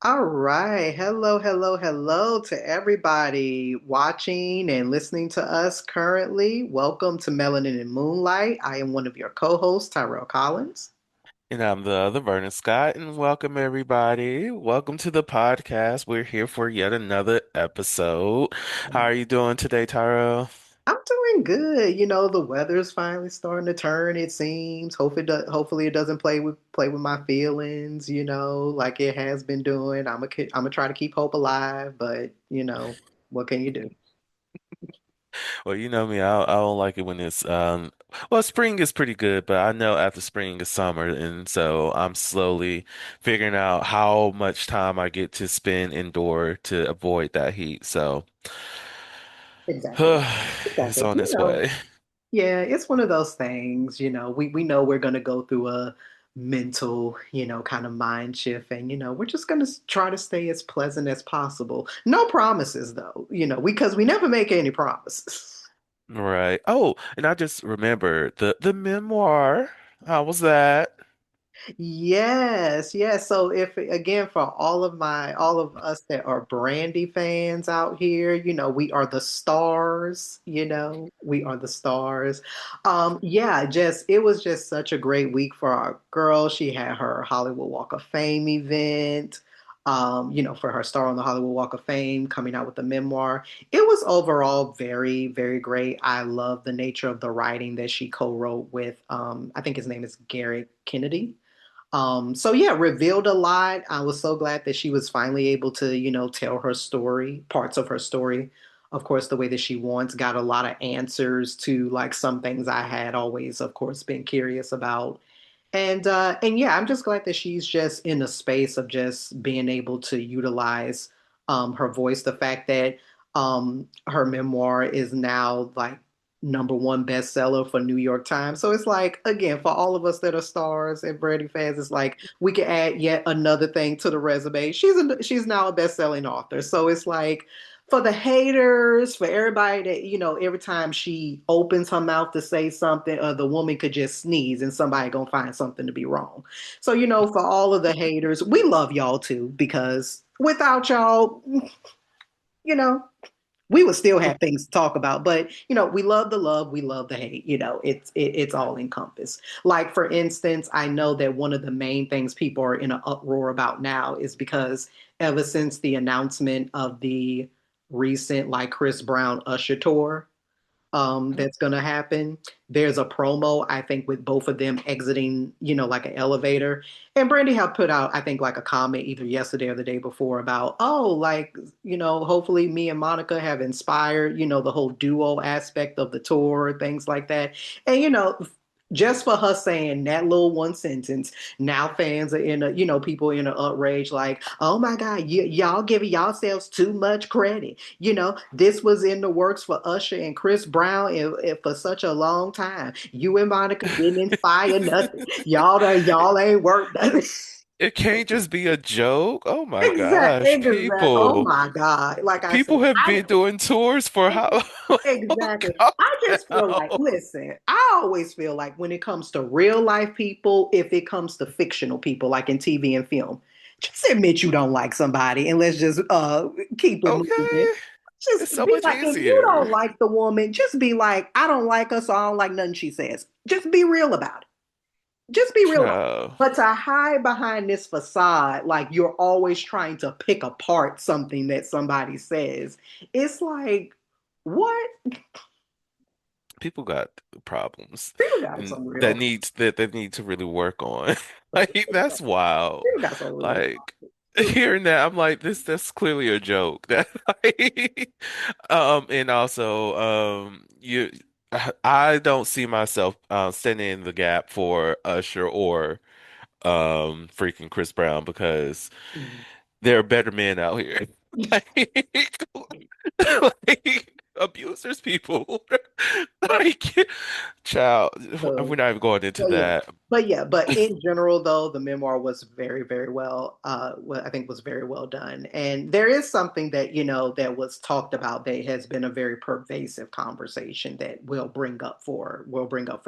All right. Hello, hello, hello to everybody watching and listening to us currently. Welcome to Melanin and Moonlight. I am one of your co-hosts, Tyrell Collins. And I'm the other Vernon Scott, and welcome everybody. Welcome to the podcast. We're here for yet another episode. How are you doing today, Tyrell? I'm doing good. The weather's finally starting to turn, it seems. Hopefully it doesn't play with my feelings, like it has been doing. I'm gonna try to keep hope alive, but what can you do? Well, you know me, I don't like it when well, spring is pretty good, but I know after spring is summer, and so I'm slowly figuring out how much time I get to spend indoor to avoid that heat. So, Exactly. it's Exactly. on its way. Yeah, it's one of those things, we know we're going to go through a mental, kind of mind shift and we're just going to try to stay as pleasant as possible. No promises though, because we never make any promises. Right. Oh, and I just remembered the memoir. How was that? Yes, yes. So if again for all of us that are Brandy fans out here, we are the stars, we are the stars. Yeah, just it was just such a great week for our girl. She had her Hollywood Walk of Fame event. For her star on the Hollywood Walk of Fame, coming out with the memoir. It was overall very, very great. I love the nature of the writing that she co-wrote with I think his name is Garrett Kennedy. So yeah, revealed a lot. I was so glad that she was finally able to, tell her story, parts of her story, of course, the way that she wants, got a lot of answers to like some things I had always, of course, been curious about. And yeah, I'm just glad that she's just in a space of just being able to utilize her voice. The fact that her memoir is now like number one bestseller for New York Times. So it's like again for all of us that are stars and Brandy fans, it's like we can add yet another thing to the resume. She's now a best-selling author. So it's like for the haters, for everybody that, every time she opens her mouth to say something, the woman could just sneeze and somebody gonna find something to be wrong. So, for all of the haters, we love y'all too, because without y'all, you know, we would still have things to talk about. But, we love the love, we love the hate. It's all encompassed. Like for instance, I know that one of the main things people are in an uproar about now is because ever since the announcement of the recent like Chris Brown Usher tour, that's going to happen. There's a promo, I think, with both of them exiting, like an elevator. And Brandy had put out, I think, like a comment either yesterday or the day before about, oh, like, hopefully me and Monica have inspired, the whole duo aspect of the tour, things like that. And, just for her saying that little one sentence, now fans are in a, people in an outrage like, oh my God, y'all giving yourselves too much credit. This was in the works for Usher and Chris Brown for such a long time. You and Monica didn't inspire nothing. Y'all ain't worked nothing. It can't just be a joke. Oh my Exactly, gosh, exactly. Oh people. my God. Like I said, People have been doing tours for how long? exactly. Calm I just feel like, down. listen, I always feel like when it comes to real life people, if it comes to fictional people, like in TV and film, just admit you don't like somebody and let's just keep it moving. Okay. It's Just so be much like, if you don't easier. like the woman, just be like, I don't like her, so I don't like nothing she says. Just be real about it. Just be real about it. Child. But to hide behind this facade, like you're always trying to pick apart something that somebody says, it's like, what? People got problems People got and some real, that they need to really work on. Like that's wild. people got some real. Like hearing that, I'm like, that's clearly a joke. That like, and also I don't see myself standing in the gap for Usher or freaking Chris Brown because Mhm. there are better men out here. Like, like abusers people. Like child, we're So, not even going into so yeah. that. But in general, though, the memoir was very, very I think was very well done. And there is something that, that was talked about that has been a very pervasive conversation that we'll bring up for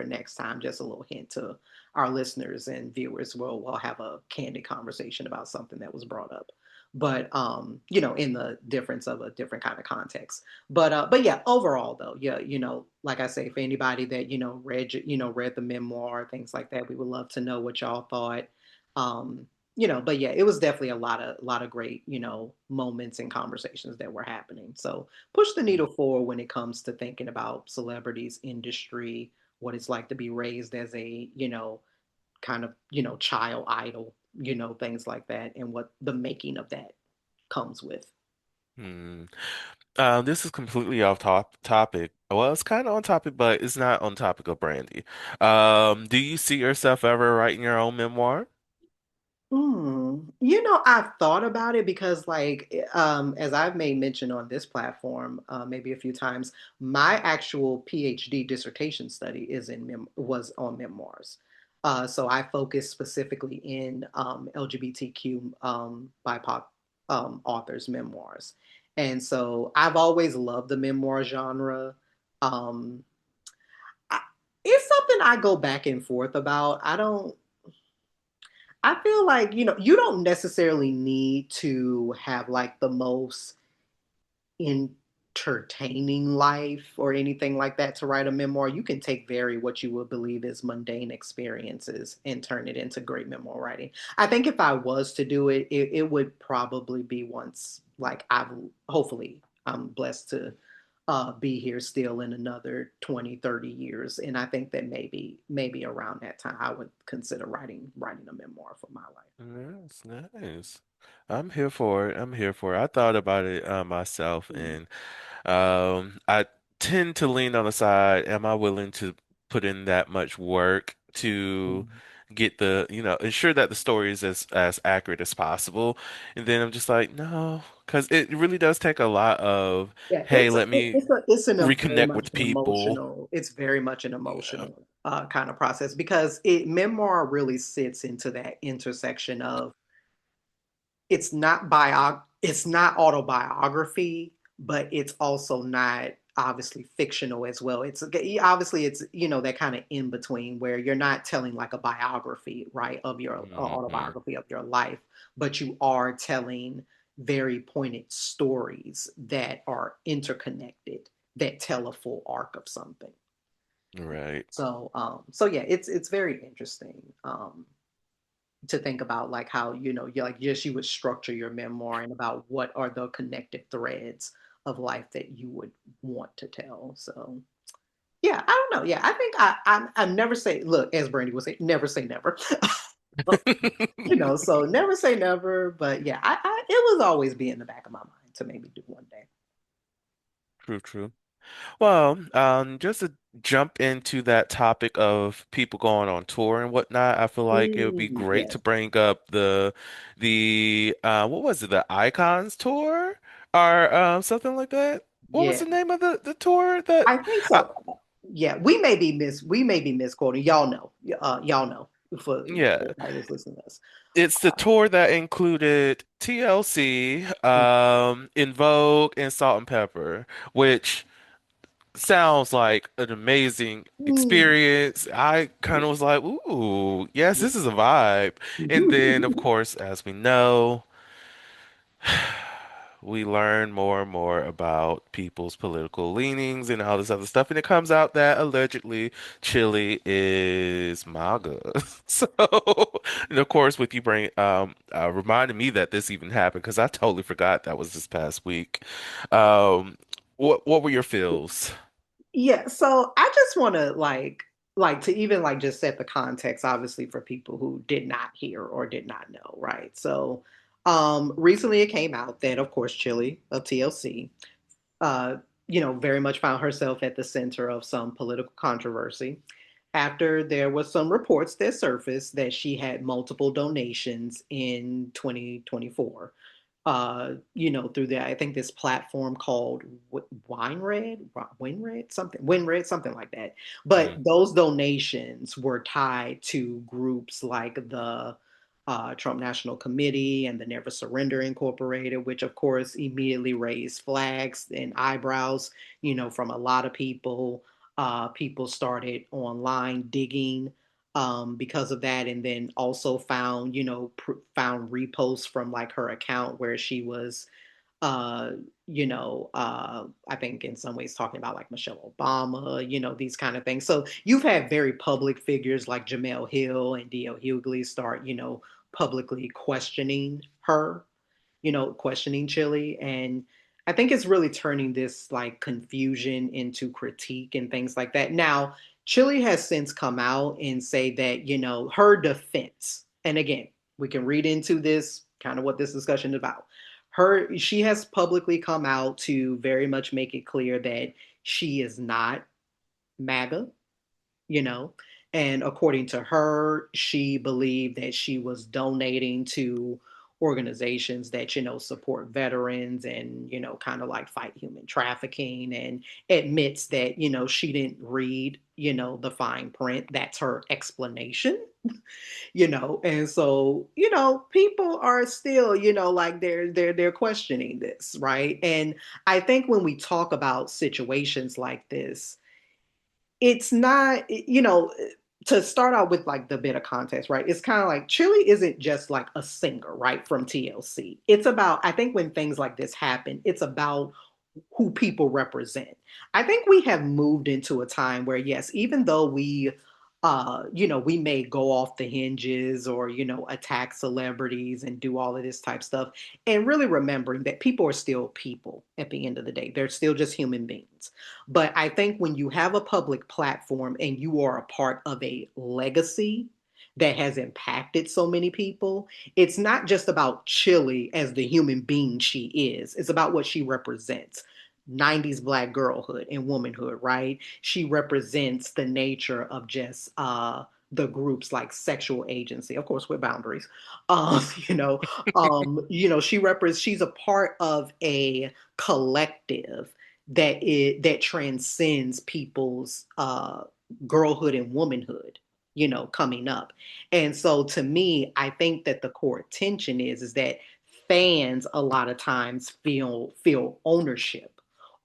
next time. Just a little hint to our listeners and viewers. We'll have a candid conversation about something that was brought up. but in the difference of a different kind of context. But yeah, overall though, yeah, like I say, for anybody that read the memoir, things like that, we would love to know what y'all thought. Um, but yeah, it was definitely a lot of great, moments and conversations that were happening. So push the needle forward when it comes to thinking about celebrities, industry, what it's like to be raised as a, kind of, child idol, things like that, and what the making of that comes with. Hmm. This is completely off topic. Well, it's kind of on topic, but it's not on topic of Brandy. Do you see yourself ever writing your own memoir? I've thought about it because, like, as I've made mention on this platform, maybe a few times, my actual PhD dissertation study was on memoirs. So I focus specifically in LGBTQ BIPOC authors' memoirs, and so I've always loved the memoir genre. Um, I, it's something I go back and forth about. I feel like, you don't necessarily need to have like the most entertaining life or anything like that to write a memoir. You can take very what you would believe is mundane experiences and turn it into great memoir writing. I think if I was to do it, it would probably be once, like, hopefully I'm blessed to be here still in another 20, 30 years. And I think that maybe around that time I would consider writing a memoir for my life. Nice, nice. I'm here for it. I'm here for it. I thought about it myself, Mm, and I tend to lean on the side, am I willing to put in that much work to mm. get ensure that the story is as accurate as possible? And then I'm just like, no, because it really does take a lot of, Yeah, hey, let me it's very reconnect much with an people. emotional. It's very much an Yeah. emotional kind of process because memoir really sits into that intersection of it's not autobiography, but it's also not obviously fictional as well. Obviously it's that kind of in between where you're not telling like a biography, right, of your Hmm. autobiography of your life, but you are telling very pointed stories that are interconnected, that tell a full arc of something. Right. So yeah, it's very interesting. To think about like how you're like, yes, you would structure your memoir and about what are the connected threads of life that you would want to tell. So yeah, I don't know. Yeah, I think I never say, look, as Brandy would say, never say never. So never say never, but yeah, it was always be in the back of my mind to maybe do one day. True, true. Well, just to jump into that topic of people going on tour and whatnot, I feel like it would be Ooh, great to yes. bring up the what was it, the Icons tour or something like that. What was Yeah, the name of the tour that I think uh, so. Yeah, we may be misquoting. Y'all know for yeah, everybody that's listening to us. it's the tour that included TLC, En Vogue and Salt-N-Pepa, which sounds like an amazing Mm. experience. I kind of was like, ooh, yes, this is a vibe. And then, of course, as we know, we learn more and more about people's political leanings and all this other stuff. And it comes out that allegedly Chili is MAGA. So, and of course, with you bring reminding me that this even happened because I totally forgot that was this past week. What were your feels? Yeah, so I just want to like to even like just set the context obviously for people who did not hear or did not know, right? So recently it came out that of course Chili of TLC uh very much found herself at the center of some political controversy after there was some reports that surfaced that she had multiple donations in 2024 through that, I think this platform called WinRed, something like that. But Mm, those donations were tied to groups like the Trump National Committee and the Never Surrender Incorporated, which of course immediately raised flags and eyebrows, from a lot of people. People started online digging. because of that, and then also found, found reposts from like her account where she was uh, I think in some ways talking about like Michelle Obama, these kind of things. So you've had very public figures like Jamel Hill and D.L. Hughley start, publicly questioning Chili. And I think it's really turning this like confusion into critique and things like that. Now, Chili has since come out and say that, her defense, and again, we can read into this kind of what this discussion is about. She has publicly come out to very much make it clear that she is not MAGA, you know. And according to her, she believed that she was donating to organizations that, support veterans and, kind of like fight human trafficking, and admits that, she didn't read, the fine print. That's her explanation, and so, people are still, like they're questioning this, right? And I think when we talk about situations like this, it's not, to start out with like the bit of context, right? It's kind of like Chili isn't just like a singer, right, from TLC. It's about, I think when things like this happen, it's about who people represent. I think we have moved into a time where, yes, even though we may go off the hinges or, attack celebrities and do all of this type stuff, and really remembering that people are still people at the end of the day. They're still just human beings. But I think when you have a public platform and you are a part of a legacy that has impacted so many people, it's not just about Chili as the human being she is. It's about what she represents. 90s black girlhood and womanhood, right? She represents the nature of just the groups like sexual agency, of course, with boundaries. Um, you know, she's a part of a collective that transcends people's girlhood and womanhood, coming up. And so to me, I think that the core tension is that fans a lot of times feel ownership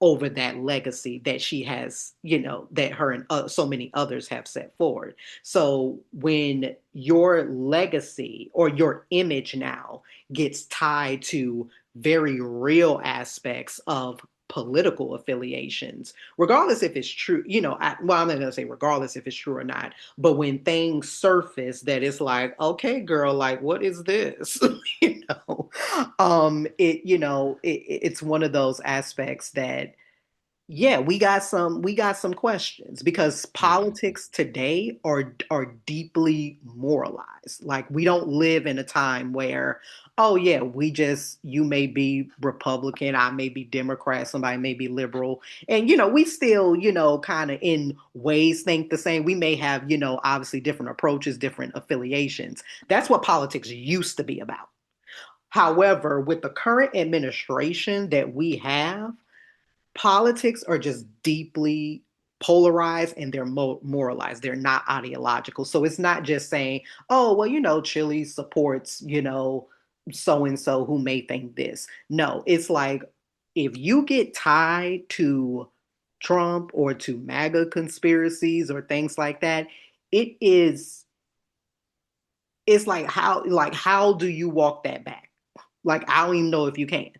over that legacy that she has, that her and so many others have set forward. So when your legacy or your image now gets tied to very real aspects of political affiliations, regardless if it's true, I'm not going to say regardless if it's true or not, but when things surface that it's like, okay, girl, like, what is this? you know, it's one of those aspects that, yeah, we got some questions because Mhm. politics today are deeply moralized. Like we don't live in a time where, oh yeah, you may be Republican, I may be Democrat, somebody may be liberal, and we still, kind of in ways think the same. We may have, obviously different approaches, different affiliations. That's what politics used to be about. However, with the current administration that we have, politics are just deeply polarized and they're moralized. They're not ideological. So it's not just saying, oh, well, Chile supports, so and so who may think this. No, it's like if you get tied to Trump or to MAGA conspiracies or things like that, it is it's like how do you walk that back? Like I don't even know if you can.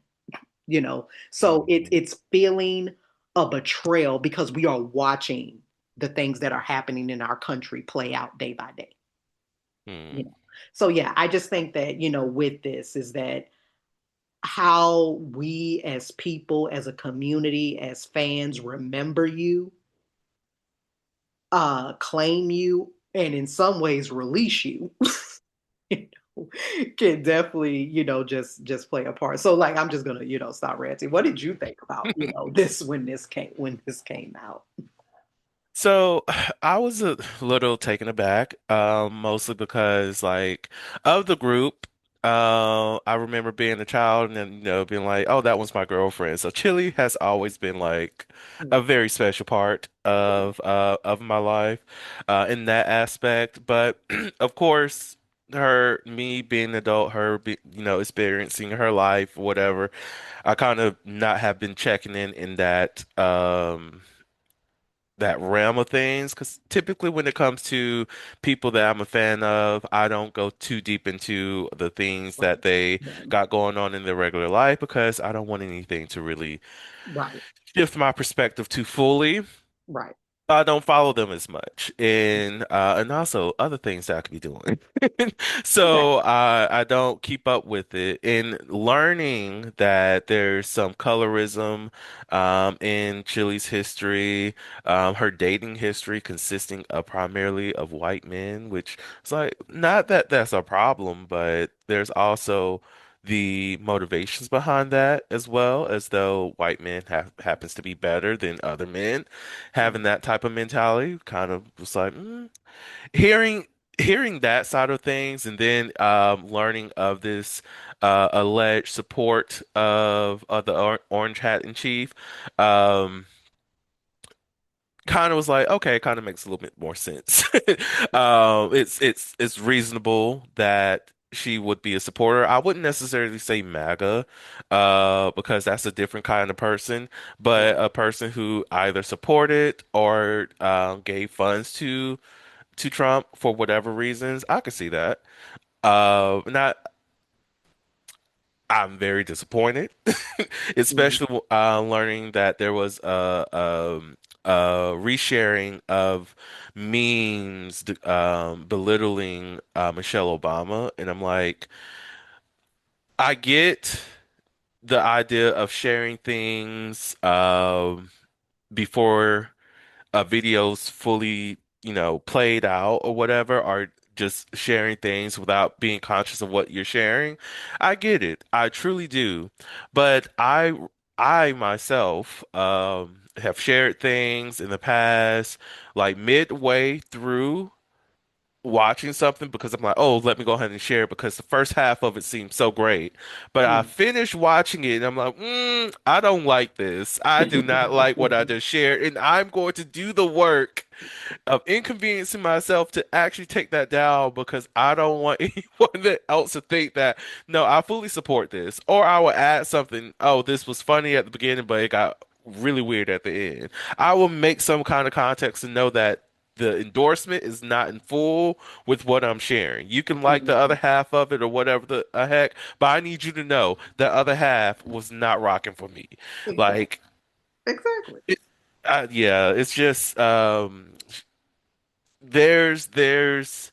So Mhm. it's feeling a betrayal because we are watching the things that are happening in our country play out day by day. you Mhm. know so yeah, I just think that with this is that how we as people, as a community, as fans remember you, claim you, and in some ways release you, you can definitely just play a part. So like I'm just gonna stop ranting. What did you think about this when this came out? So I was a little taken aback, mostly because like of the group, I remember being a child and then, being like, oh, that was my girlfriend. So Chili has always been like a very special part of my life, in that aspect. But of course, me being an adult, experiencing her life, whatever, I kind of not have been checking in that, that realm of things because typically when it comes to people that I'm a fan of, I don't go too deep into the things that Right. they Right. got going on in their regular life because I don't want anything to really Right. shift my perspective too fully. Right. I don't follow them as much, and also other things that I could be doing. Okay. So I don't keep up with it. In learning that there's some colorism in Chili's history, her dating history consisting of primarily of white men, which is like not that that's a problem, but there's also the motivations behind that as well, as though white men have happens to be better than other men having Mm, that type of mentality kind of was like hearing hearing that side of things and then learning of this alleged support of the Orange Hat in Chief um kind of was like okay it kind of makes a little bit more sense. It's reasonable that she would be a supporter. I wouldn't necessarily say MAGA because that's a different kind of person, but right. a person who either supported or gave funds to Trump for whatever reasons. I could see that. Not I'm very disappointed, Mm, especially learning that there was a resharing of memes belittling Michelle Obama, and I'm like, I get the idea of sharing things before a video's fully, played out or whatever, or just sharing things without being conscious of what you're sharing. I get it. I truly do. But I myself have shared things in the past, like midway through watching something because I'm like, oh, let me go ahead and share it because the first half of it seemed so great. But I mm. finished watching it and I'm like, I don't like this. I do not like what I just shared, and I'm going to do the work of inconveniencing myself to actually take that down because I don't want else to think that no, I fully support this. Or I will add something, oh, this was funny at the beginning, but it got really weird at the end. I will make some kind of context to know that the endorsement is not in full with what I'm sharing. You can like the other Mm. half of it or whatever the heck, but I need you to know the other half was not rocking for me. Exactly. Like, Exactly. it, yeah, it's just there's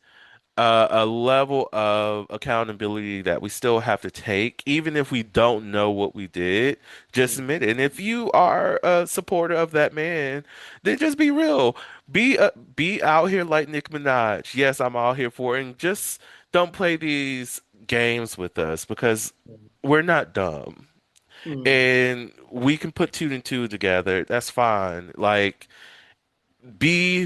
a level of accountability that we still have to take, even if we don't know what we did. Just admit it. And if you are a supporter of that man, then just be real. Be out here like Nick Minaj. Yes, I'm out here for it. And just don't play these games with us because we're not dumb. Mm. And we can put two and two together. That's fine. Like be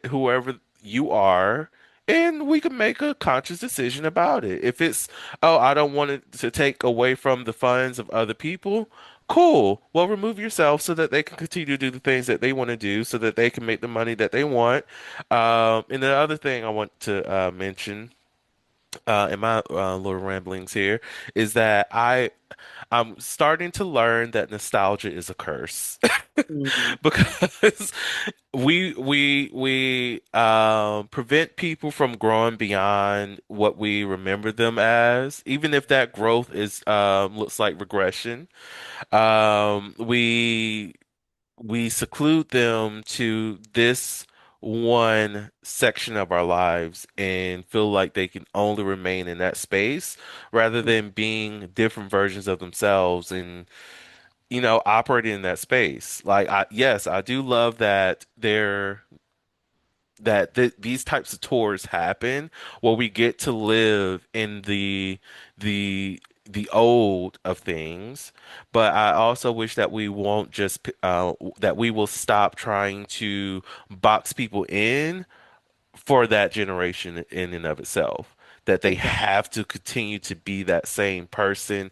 whoever you are and we can make a conscious decision about it. If it's, oh, I don't want it to take away from the funds of other people, cool. Well, remove yourself so that they can continue to do the things that they want to do so that they can make the money that they want. And the other thing I want to mention in my little ramblings here is that I'm starting to learn that nostalgia is a curse Mm. because we prevent people from growing beyond what we remember them as, even if that growth is looks like regression. We seclude them to this one section of our lives and feel like they can only remain in that space rather Mm. than being different versions of themselves and operating in that space. Like yes, I do love that these types of tours happen where we get to live in the the old of things, but I also wish that we won't just that we will stop trying to box people in for that generation in and of itself. That they Exactly. have to continue to be that same person,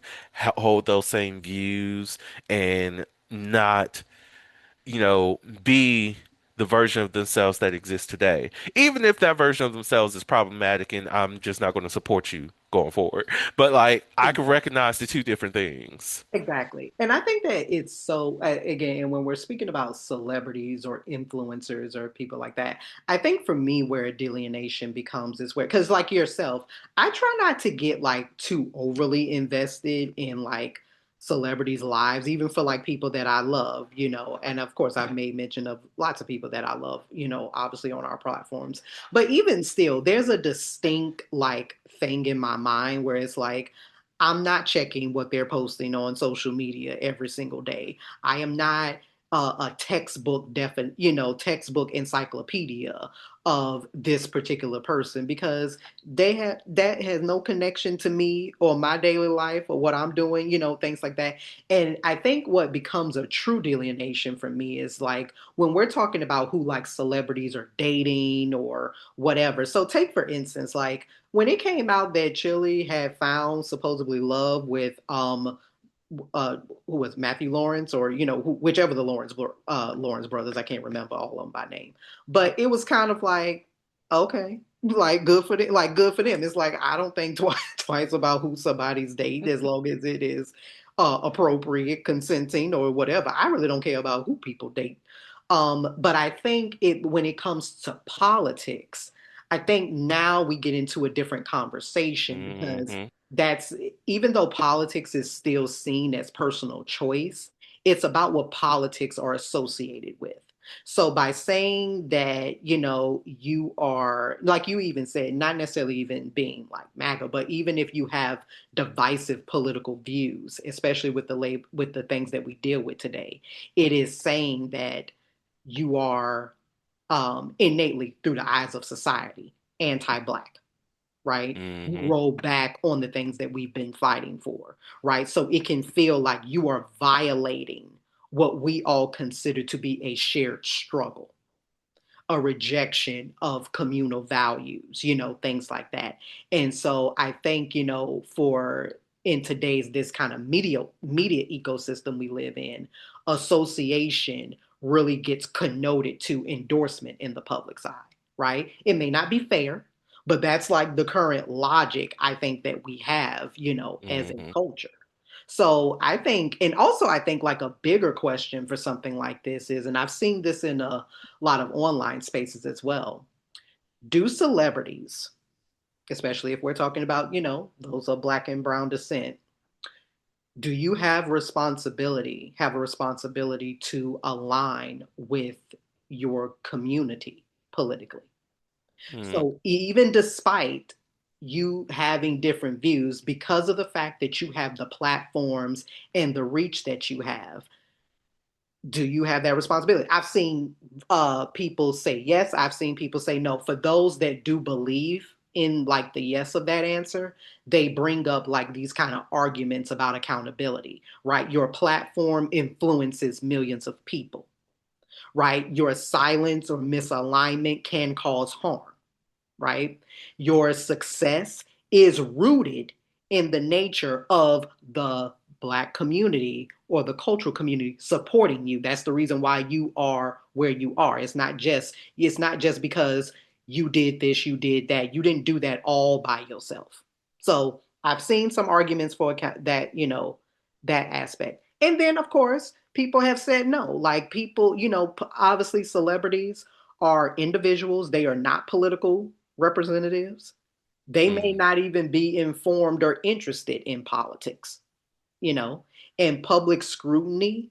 hold those same views, and not be the version of themselves that exists today, even if that version of themselves is problematic and I'm just not going to support you going forward. But like, I can recognize the two different things. Exactly. And I think that it's so, again, when we're speaking about celebrities or influencers or people like that, I think for me, where a delineation becomes is where, because like yourself, I try not to get like too overly invested in like celebrities' lives, even for like people that I love, you know. And of course, I've made mention of lots of people that I love, you know, obviously on our platforms. But even still, there's a distinct like thing in my mind where it's like, I'm not checking what they're posting on social media every single day. I am not a textbook textbook encyclopedia of this particular person because that has no connection to me or my daily life or what I'm doing, you know, things like that. And I think what becomes a true delineation for me is like when we're talking about who like celebrities are dating or whatever. So take for instance, like when it came out that Chilli had found supposedly love with who was Matthew Lawrence or you know whichever the Lawrence brothers, I can't remember all of them by name, but it was kind of like okay, like good for them, like good for them. It's like I don't think twice about who somebody's date as long as it is appropriate, consenting or whatever. I really don't care about who people date. But I think it when it comes to politics, I think now we get into a different conversation because Hmm. that's even though politics is still seen as personal choice, it's about what politics are associated with. So by saying that, you know, you are, like you even said, not necessarily even being like MAGA, but even if you have divisive political views, especially with with the things that we deal with today, it is saying that you are innately, through the eyes of society, anti-black, right? You Hmm. roll back on the things that we've been fighting for, right? So it can feel like you are violating what we all consider to be a shared struggle, a rejection of communal values, you know, things like that. And so I think, you know, for in today's this kind of media ecosystem we live in, association really gets connoted to endorsement in the public's eye, right? It may not be fair, but that's like the current logic I think that we have, you know, as a Hmm. culture. So I think, and also I think like a bigger question for something like this is, and I've seen this in a lot of online spaces as well. Do celebrities, especially if we're talking about, you know, those of black and brown descent, do you have a responsibility to align with your community politically? Hmm. So even despite you having different views, because of the fact that you have the platforms and the reach that you have, do you have that responsibility? I've seen people say yes, I've seen people say no. For those that do believe in like the yes of that answer, they bring up like these kind of arguments about accountability, right? Your platform influences millions of people, right? Your silence or misalignment can cause harm, right? Your success is rooted in the nature of the Black community or the cultural community supporting you. That's the reason why you are where you are. It's not just because you did this, you did that. You didn't do that all by yourself. So I've seen some arguments for that, you know, that aspect. And then of course, people have said no. Like people, you know, obviously celebrities are individuals. They are not political representatives. They may Hmm. not even be informed or interested in politics, you know, and public scrutiny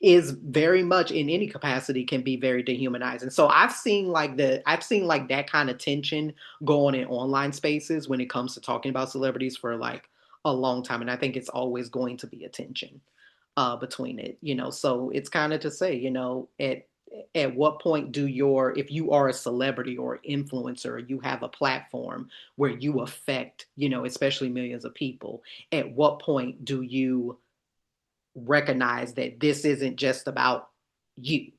is very much in any capacity can be very dehumanizing. So I've seen like that kind of tension going in online spaces when it comes to talking about celebrities for like a long time. And I think it's always going to be a tension between it, you know. So it's kind of to say, you know, at what point do your if you are a celebrity or influencer, you have a platform where you affect, you know, especially millions of people, at what point do you recognize that this isn't just about you,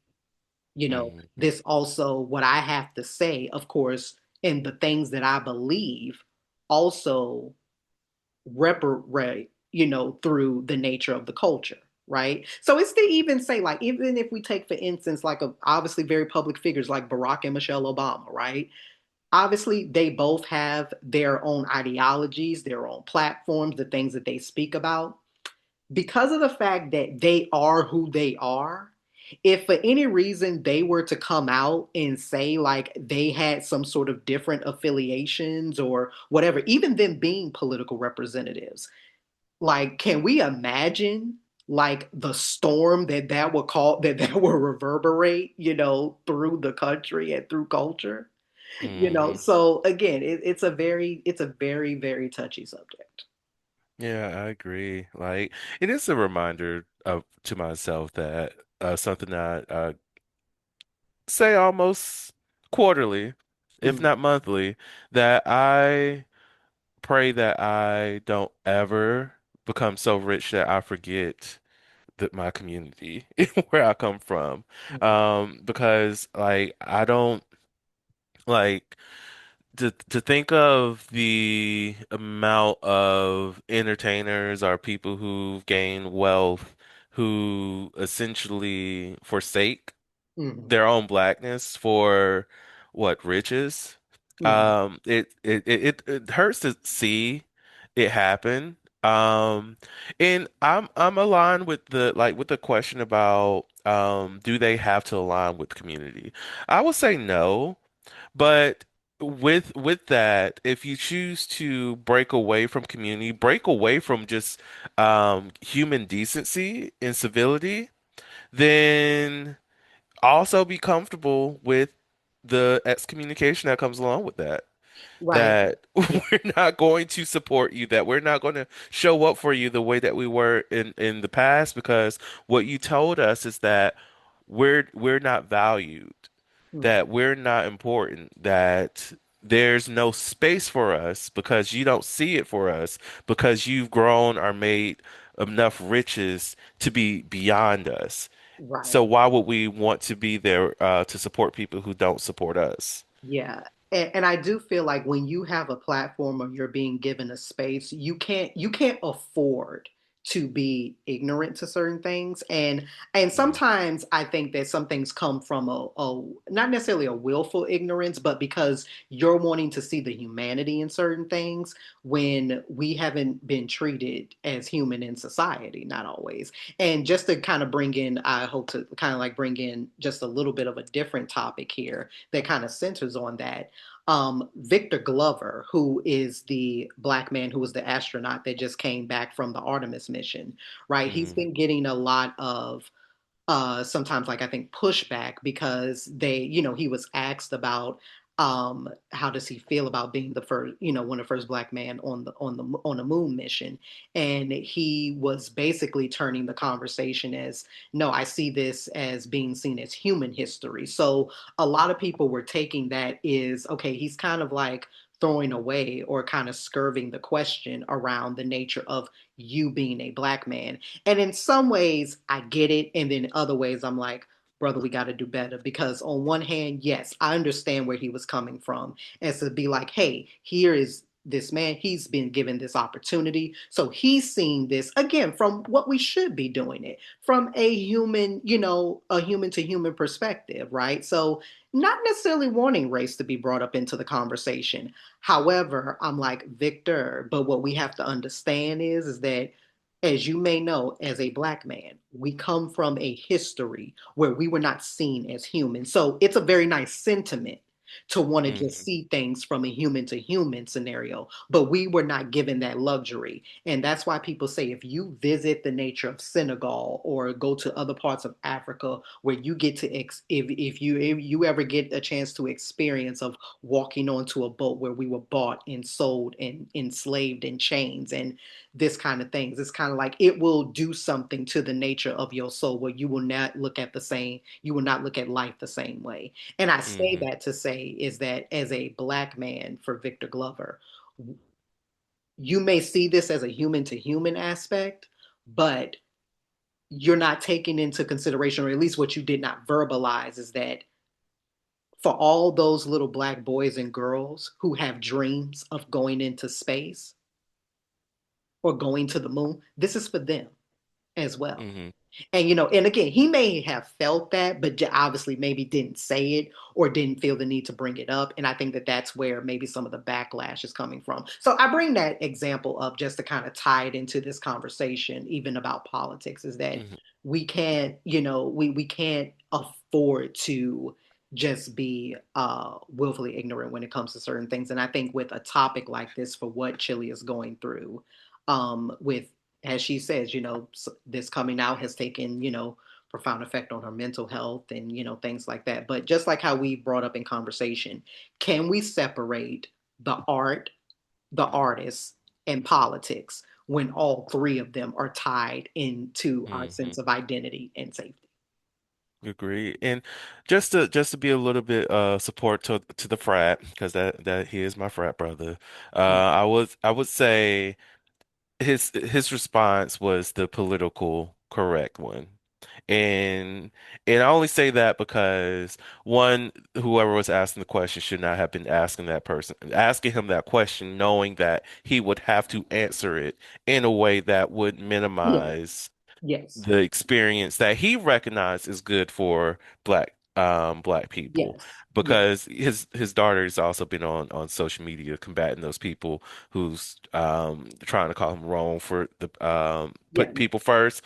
you know, Hmm. this also what I have to say, of course, and the things that I believe also reparate, you know, through the nature of the culture. right? So it's to even say, like, even if we take, for instance, like obviously very public figures like Barack and Michelle Obama, right? Obviously, they both have their own ideologies, their own platforms, the things that they speak about. Because of the fact that they are who they are, if for any reason they were to come out and say like they had some sort of different affiliations or whatever, even them being political representatives, like, can we imagine like the storm that would call that will reverberate, through the country and through culture? Hmm. So again, it's a very, very touchy subject. Yeah, I agree. Like, it is a reminder of to myself that something that I say almost quarterly, if Mm, not monthly, that I pray that I don't ever become so rich that I forget that my community, where I come from. mhm, Because like I don't like to think of the amount of entertainers or people who've gained wealth who essentially forsake mhm, their own blackness for what riches. mhm. It hurts to see it happen. And I'm aligned with the question about do they have to align with the community? I would say no, but with that, if you choose to break away from community, break away from just human decency and civility, then also be comfortable with the excommunication that comes along with that. Right. That we're not going to support you, that we're not going to show up for you the way that we were in the past, because what you told us is that we're not valued, Mhm. that we're not important, that there's no space for us because you don't see it for us because you've grown or made enough riches to be beyond us. So Right. why would we want to be there to support people who don't support us? Yeah. And I do feel like when you have a platform or you're being given a space, you can't afford to be ignorant to certain things. And Mm, sometimes I think that some things come from a not necessarily a willful ignorance, but because you're wanting to see the humanity in certain things when we haven't been treated as human in society, not always. And just to kind of bring in, I hope to kind of like bring in just a little bit of a different topic here that kind of centers on that. Victor Glover, who is the black man who was the astronaut that just came back from the Artemis mission, right? He's mm, been getting a lot of sometimes like I think pushback because he was asked about how does he feel about being the first, one of the first black man on the moon mission. And he was basically turning the conversation as, no, I see this as being seen as human history. So a lot of people were taking that is okay, he's kind of like throwing away or kind of skirting the question around the nature of you being a black man. And in some ways, I get it. And then in other ways, I'm like, brother, we got to do better. Because on one hand, yes, I understand where he was coming from. As to be like, hey, here is this man, he's been given this opportunity. So he's seeing this again from what we should be doing it from a human, a human to human perspective, right? So not necessarily wanting race to be brought up into the conversation. However, I'm like, Victor, but what we have to understand is that as you may know, as a black man, we come from a history where we were not seen as human. So it's a very nice sentiment to want to just mm, see things from a human to human scenario, but we were not given that luxury. And that's why people say if you visit the nature of Senegal or go to other parts of Africa where you get to if you ever get a chance to experience of walking onto a boat where we were bought and sold and enslaved in chains and this kind of things. It's kind of like it will do something to the nature of your soul where you will not look at life the same way. And I say mm, that to say is that as a black man for Victor Glover, you may see this as a human to human aspect, but you're not taking into consideration, or at least what you did not verbalize, is that for all those little black boys and girls who have dreams of going into space or going to the moon, this is for them. as well. Hmm. And and again, he may have felt that, but obviously maybe didn't say it or didn't feel the need to bring it up. And I think that that's where maybe some of the backlash is coming from. So I bring that example up just to kind of tie it into this conversation, even about politics, is that Hmm. we can't, we can't afford to just be willfully ignorant when it comes to certain things. And I think with a topic like this, for what Chile is going through, with, as she says, this coming out has taken, profound effect on her mental health and, things like that. But just like how we brought up in conversation, can we separate the art, the artists, and politics when all three of them are tied into our Hmm. sense of identity and safety? Agree. And just to be a little bit support to the frat, because that he is my frat brother. I would say his response was the political correct one. And I only say that because one, whoever was asking the question should not have been asking him that question, knowing that he would have to answer it in a way that would Yeah. minimize Yes. the experience that he recognized is good for black people, Yes. Yes. because his daughter's also been on social media combating those people who's trying to call him wrong for the Yeah. put people first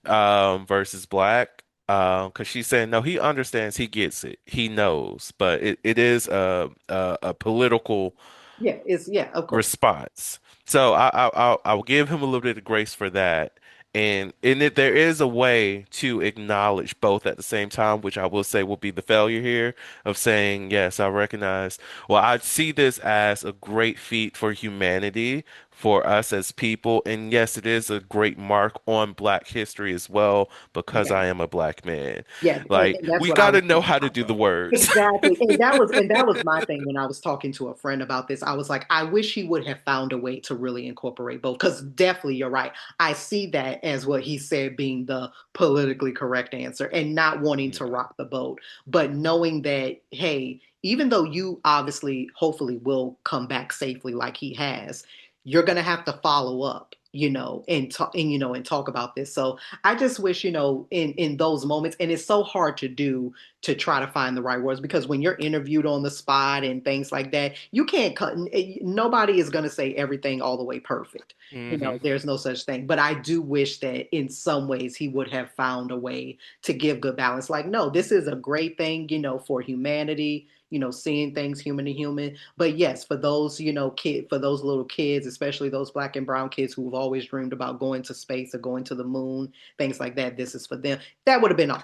versus black, because she's saying no, he understands, he gets it, he knows, but it is a political Yeah. It's, yeah, of course. response. So I'll give him a little bit of grace for that. And in it, there is a way to acknowledge both at the same time, which I will say will be the failure here of saying, yes, I recognize. Well, I see this as a great feat for humanity, for us as people. And yes, it is a great mark on Black history as well, because Yeah. I am a Black man. Yes, Like, and that's we what I got was to know saying how to do also. the words. Exactly. And that was my thing when I was talking to a friend about this. I was like, I wish he would have found a way to really incorporate both. Because definitely you're right. I see that as what he said being the politically correct answer and not wanting to rock the boat. But knowing that, hey, even though you obviously hopefully will come back safely like he has, you're gonna have to follow up, and talk and talk about this. So I just wish, in those moments, and it's so hard to do, to try to find the right words, because when you're interviewed on the spot and things like that, you can't cut. Nobody is going to say everything all the way perfect. Hmm. There's no such thing. But I do wish that in some ways he would have found a way to give good balance. Like, no, this is a great thing, for humanity. Seeing things human to human. But yes, for those, for those little kids, especially those black and brown kids who've always dreamed about going to space or going to the moon, things like that. This is for them. That would have been all.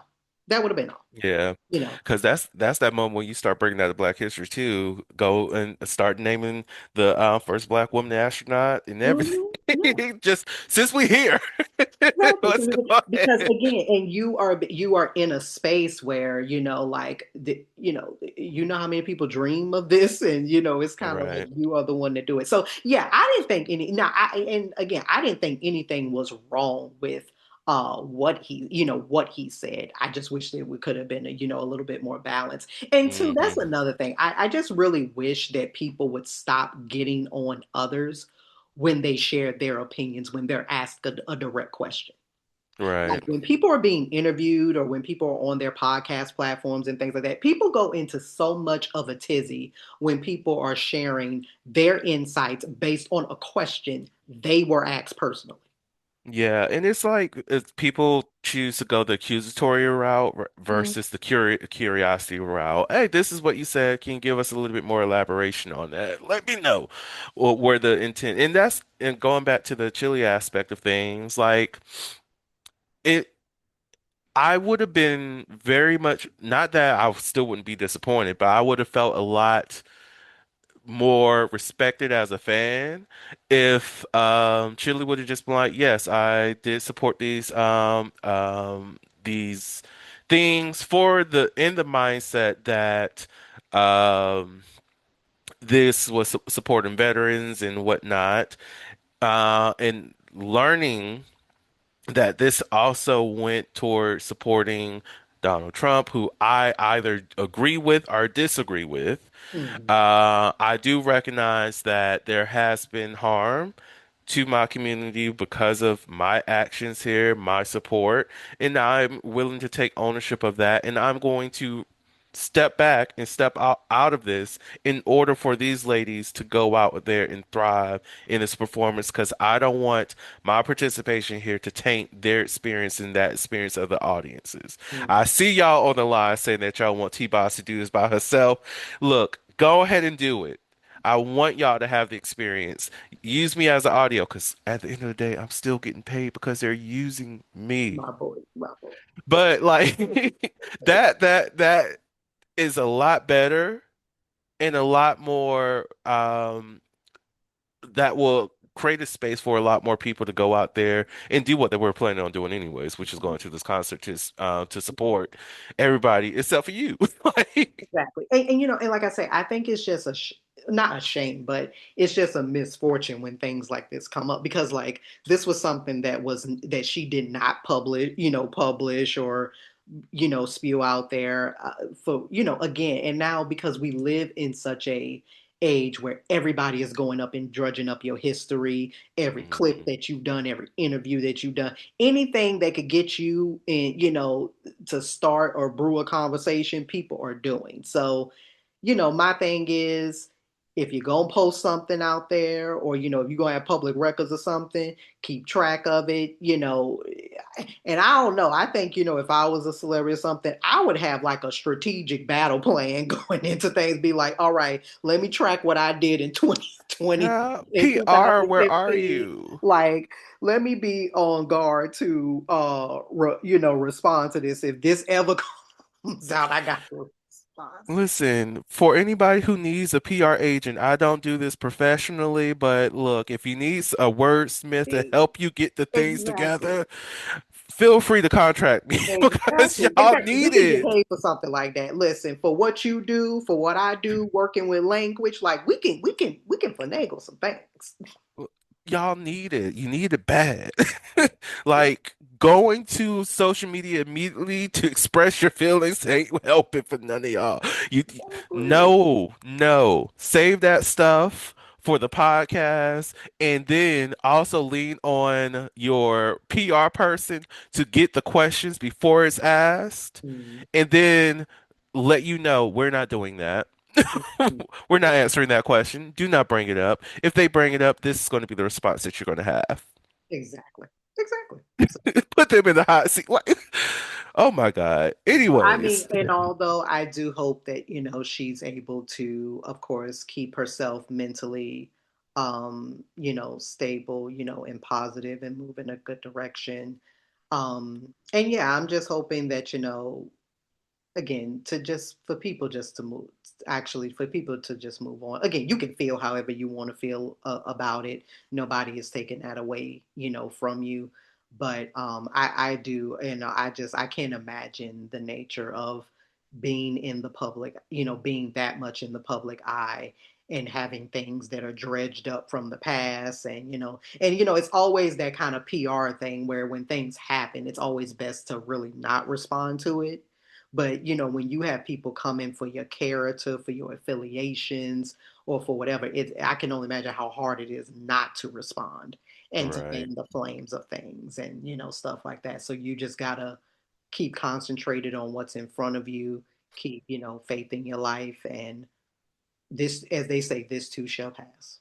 That would have been all. Yeah, You know. because that's that moment when you start bringing out the Black history too. Go and start naming the first Black woman astronaut and everything. Mhm. Yeah. Just since we here, Exactly. let's go Because ahead. again, and you are in a space where, like how many people dream of this, and it's kind of like Right. you are the one to do it. So yeah, I didn't think any. Now, and again, I didn't think anything was wrong with what he said. I just wish that we could have been a little bit more balanced. And two, that's Hmm. another thing. I just really wish that people would stop getting on others when they share their opinions, when they're asked a direct question. Like Right. when people are being interviewed or when people are on their podcast platforms and things like that, people go into so much of a tizzy when people are sharing their insights based on a question they were asked personally. Yeah, and it's like people choose to go the accusatory route Mm. versus the curiosity route. Hey, this is what you said. Can you give us a little bit more elaboration on that? Let me know, or where the intent. And going back to the chili aspect of things, like it. I would have been very much, not that I still wouldn't be disappointed, but I would have felt a lot more respected as a fan if Chile would have just been like, yes, I did support these things for the in the mindset that um this was supporting veterans and whatnot, and learning that this also went toward supporting Donald Trump, who I either agree with or disagree with. Mhm. I do recognize that there has been harm to my community because of my actions here, my support, and I'm willing to take ownership of that. And I'm going to step back and step out of this in order for these ladies to go out there and thrive in this performance because I don't want my participation here to taint their experience and that experience of the audiences. I Mhm. see y'all on the line saying that y'all want T-Boss to do this by herself. Look, go ahead and do it. I want y'all to have the experience. Use me as an audio because at the end of the day, I'm still getting paid because they're using me. My boy, my boy. But like that is a lot better and a lot more that will create a space for a lot more people to go out there and do what they were planning on doing anyways, which is going to this concert to support everybody except for you. Like, Exactly. And and like I say, I think it's just not a shame, but it's just a misfortune when things like this come up because like this was something that she did not publish or spew out there for again. And now because we live in such a age where everybody is going up and drudging up your history, every clip mhm. that you've done, every interview that you've done, anything that could get you in, to start or brew a conversation, people are doing. So, my thing is if you're gonna post something out there or if you're gonna have public records or something, keep track of it, and I don't know. I think, if I was a celebrity or something, I would have like a strategic battle plan going into things, be like, all right, let me track what I did in 2020, Yeah, in PR, where are 2015. you? Like, let me be on guard to respond to this. If this ever comes out, I got to respond. Listen, for anybody who needs a PR agent, I don't do this professionally, but look, if you need a wordsmith to See, help you get the things exactly. together, feel free to contract me because Exactly. y'all Exactly. We need can get it. paid for something like that. Listen, for what you do, for what I do, working with language, like we can finagle some things. Y'all need it. You need it bad. Like going to social media immediately to express your feelings ain't helping for none of y'all. Exactly. No, no. Save that stuff for the podcast and then also lean on your PR person to get the questions before it's asked Mm, and then let you know we're not doing that. mm, We're not answering that question. Do not bring it up. If they bring it up, this is going to be the response that you're going to have. exactly. Exactly. So, Put them in the hot seat. Like, oh my God. I mean, Anyways, and although I do hope that, she's able to, of course, keep herself mentally, stable, and positive and move in a good direction. And yeah, I'm just hoping that, again, to just for people just to move, actually for people to just move on. Again, you can feel however you want to feel about it. Nobody is taking that away, from you. But I do, I can't imagine the nature of being in the public, being that much in the public eye and having things that are dredged up from the past. And it's always that kind of PR thing where when things happen, it's always best to really not respond to it. But when you have people coming for your character, for your affiliations, or for whatever, I can only imagine how hard it is not to respond and to right, fan the flames of things and stuff like that. So you just gotta keep concentrated on what's in front of you, keep faith in your life, and this, as they say, this too shall pass.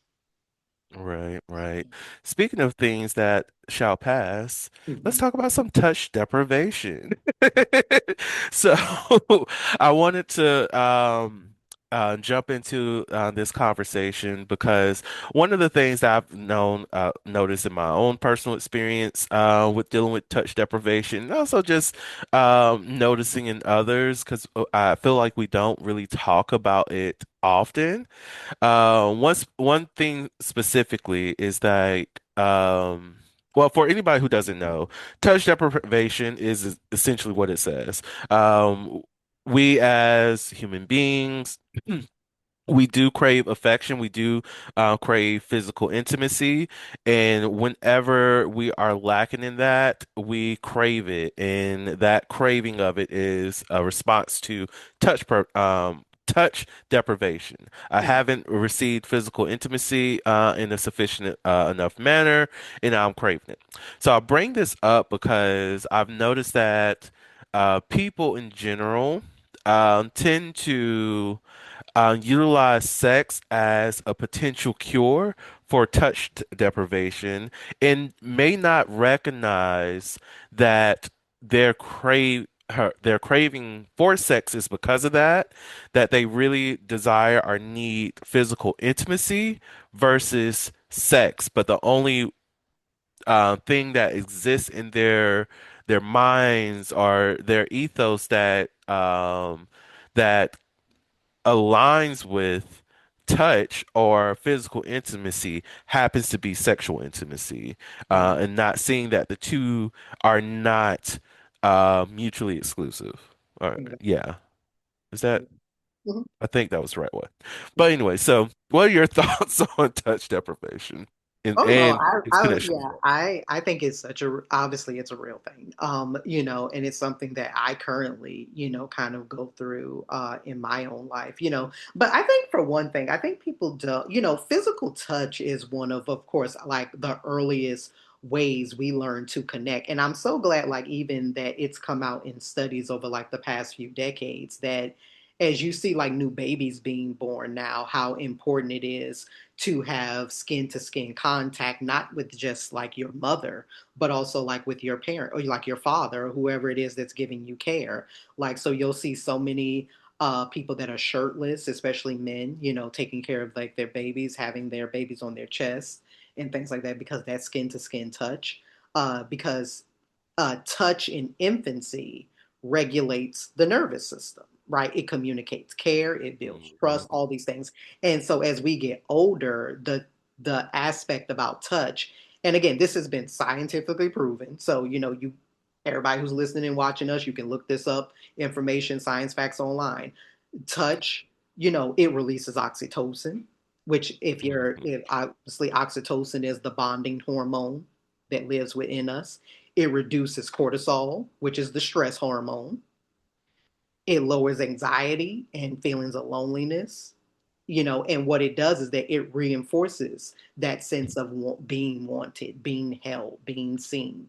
right, right. Speaking of things that shall pass, let's Mhm. talk about some touch deprivation. So I wanted to jump into this conversation because one of the things that I've noticed in my own personal experience with dealing with touch deprivation, and also just noticing in others, because I feel like we don't really talk about it often. One thing specifically is that well, for anybody who doesn't know, touch deprivation is essentially what it says. Um, we as human beings, we do crave affection. We do crave physical intimacy, and whenever we are lacking in that, we crave it, and that craving of it is a response to touch touch deprivation. I Mhm. haven't received physical intimacy in a sufficient enough manner, and now I'm craving it. So I bring this up because I've noticed that people in general tend to utilize sex as a potential cure for touch deprivation and may not recognize that their craving for sex is because of that, that they really desire or need physical intimacy versus sex. But the only thing that exists in their minds or their ethos that aligns with touch or physical intimacy happens to be sexual intimacy, Right. and not seeing that the two are not mutually exclusive. Exactly. Yeah, is that? Mhm. I think that was the right one. But anyway, so what are your thoughts on touch deprivation Oh no, and its connection with yeah, I think it's such a, obviously it's a real thing. And it's something that I currently, kind of go through in my own life, But I think for one thing, I think people don't, physical touch is one of course, like the earliest ways we learn to connect. And I'm so glad, like, even that it's come out in studies over like the past few decades that as you see like new babies being born now, how important it is to have skin to skin contact, not with just like your mother, but also like with your parent or like your father or whoever it is that's giving you care. Like, so you'll see so many people that are shirtless, especially men, taking care of like their babies, having their babies on their chest and things like that because that skin to skin touch. Because touch in infancy regulates the nervous system, right? It communicates care, it builds hmm trust, all these things. And so as we get older, the aspect about touch, and again, this has been scientifically proven. So, you everybody who's listening and watching us, you can look this up, information, science facts online. Touch, it releases oxytocin, which hmm if obviously oxytocin is the bonding hormone that lives within us. It reduces cortisol, which is the stress hormone. It lowers anxiety and feelings of loneliness. And what it does is that it reinforces that sense of being wanted, being held, being seen,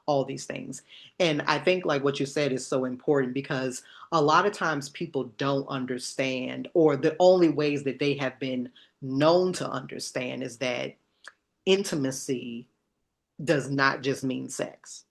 all these things. And I think like what you said is so important because a lot of times people don't understand, or the only ways that they have been known to understand is that intimacy does not just mean sex.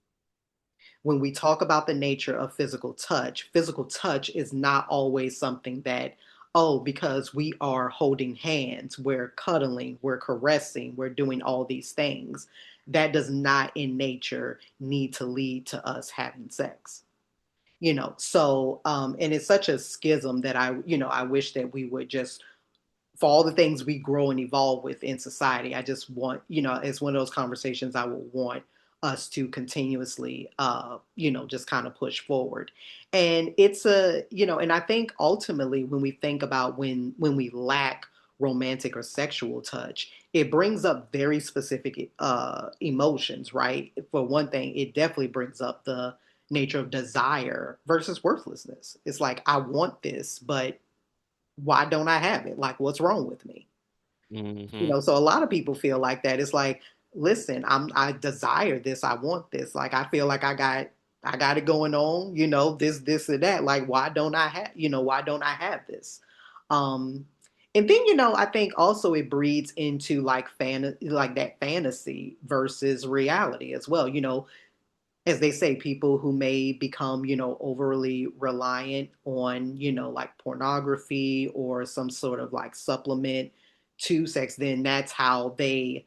When we talk about the nature of physical touch is not always something that, oh, because we are holding hands, we're cuddling, we're caressing, we're doing all these things. That does not in nature need to lead to us having sex. And it's such a schism that I wish that we would just, for all the things we grow and evolve with in society, I just want, it's one of those conversations I would want us to continuously, just kind of push forward. And and I think ultimately when we think about when we lack romantic or sexual touch, it brings up very specific emotions, right? For one thing, it definitely brings up the nature of desire versus worthlessness. It's like, I want this, but why don't I have it? Like, what's wrong with me? hmm So a lot of people feel like that. It's like, listen, I desire this, I want this. Like, I feel like I got it going on, this and that. Like, why don't I have this? Um, and then, I think also it breeds into like like that fantasy versus reality as well. As they say, people who may become, overly reliant on, like pornography or some sort of like supplement to sex, then that's how the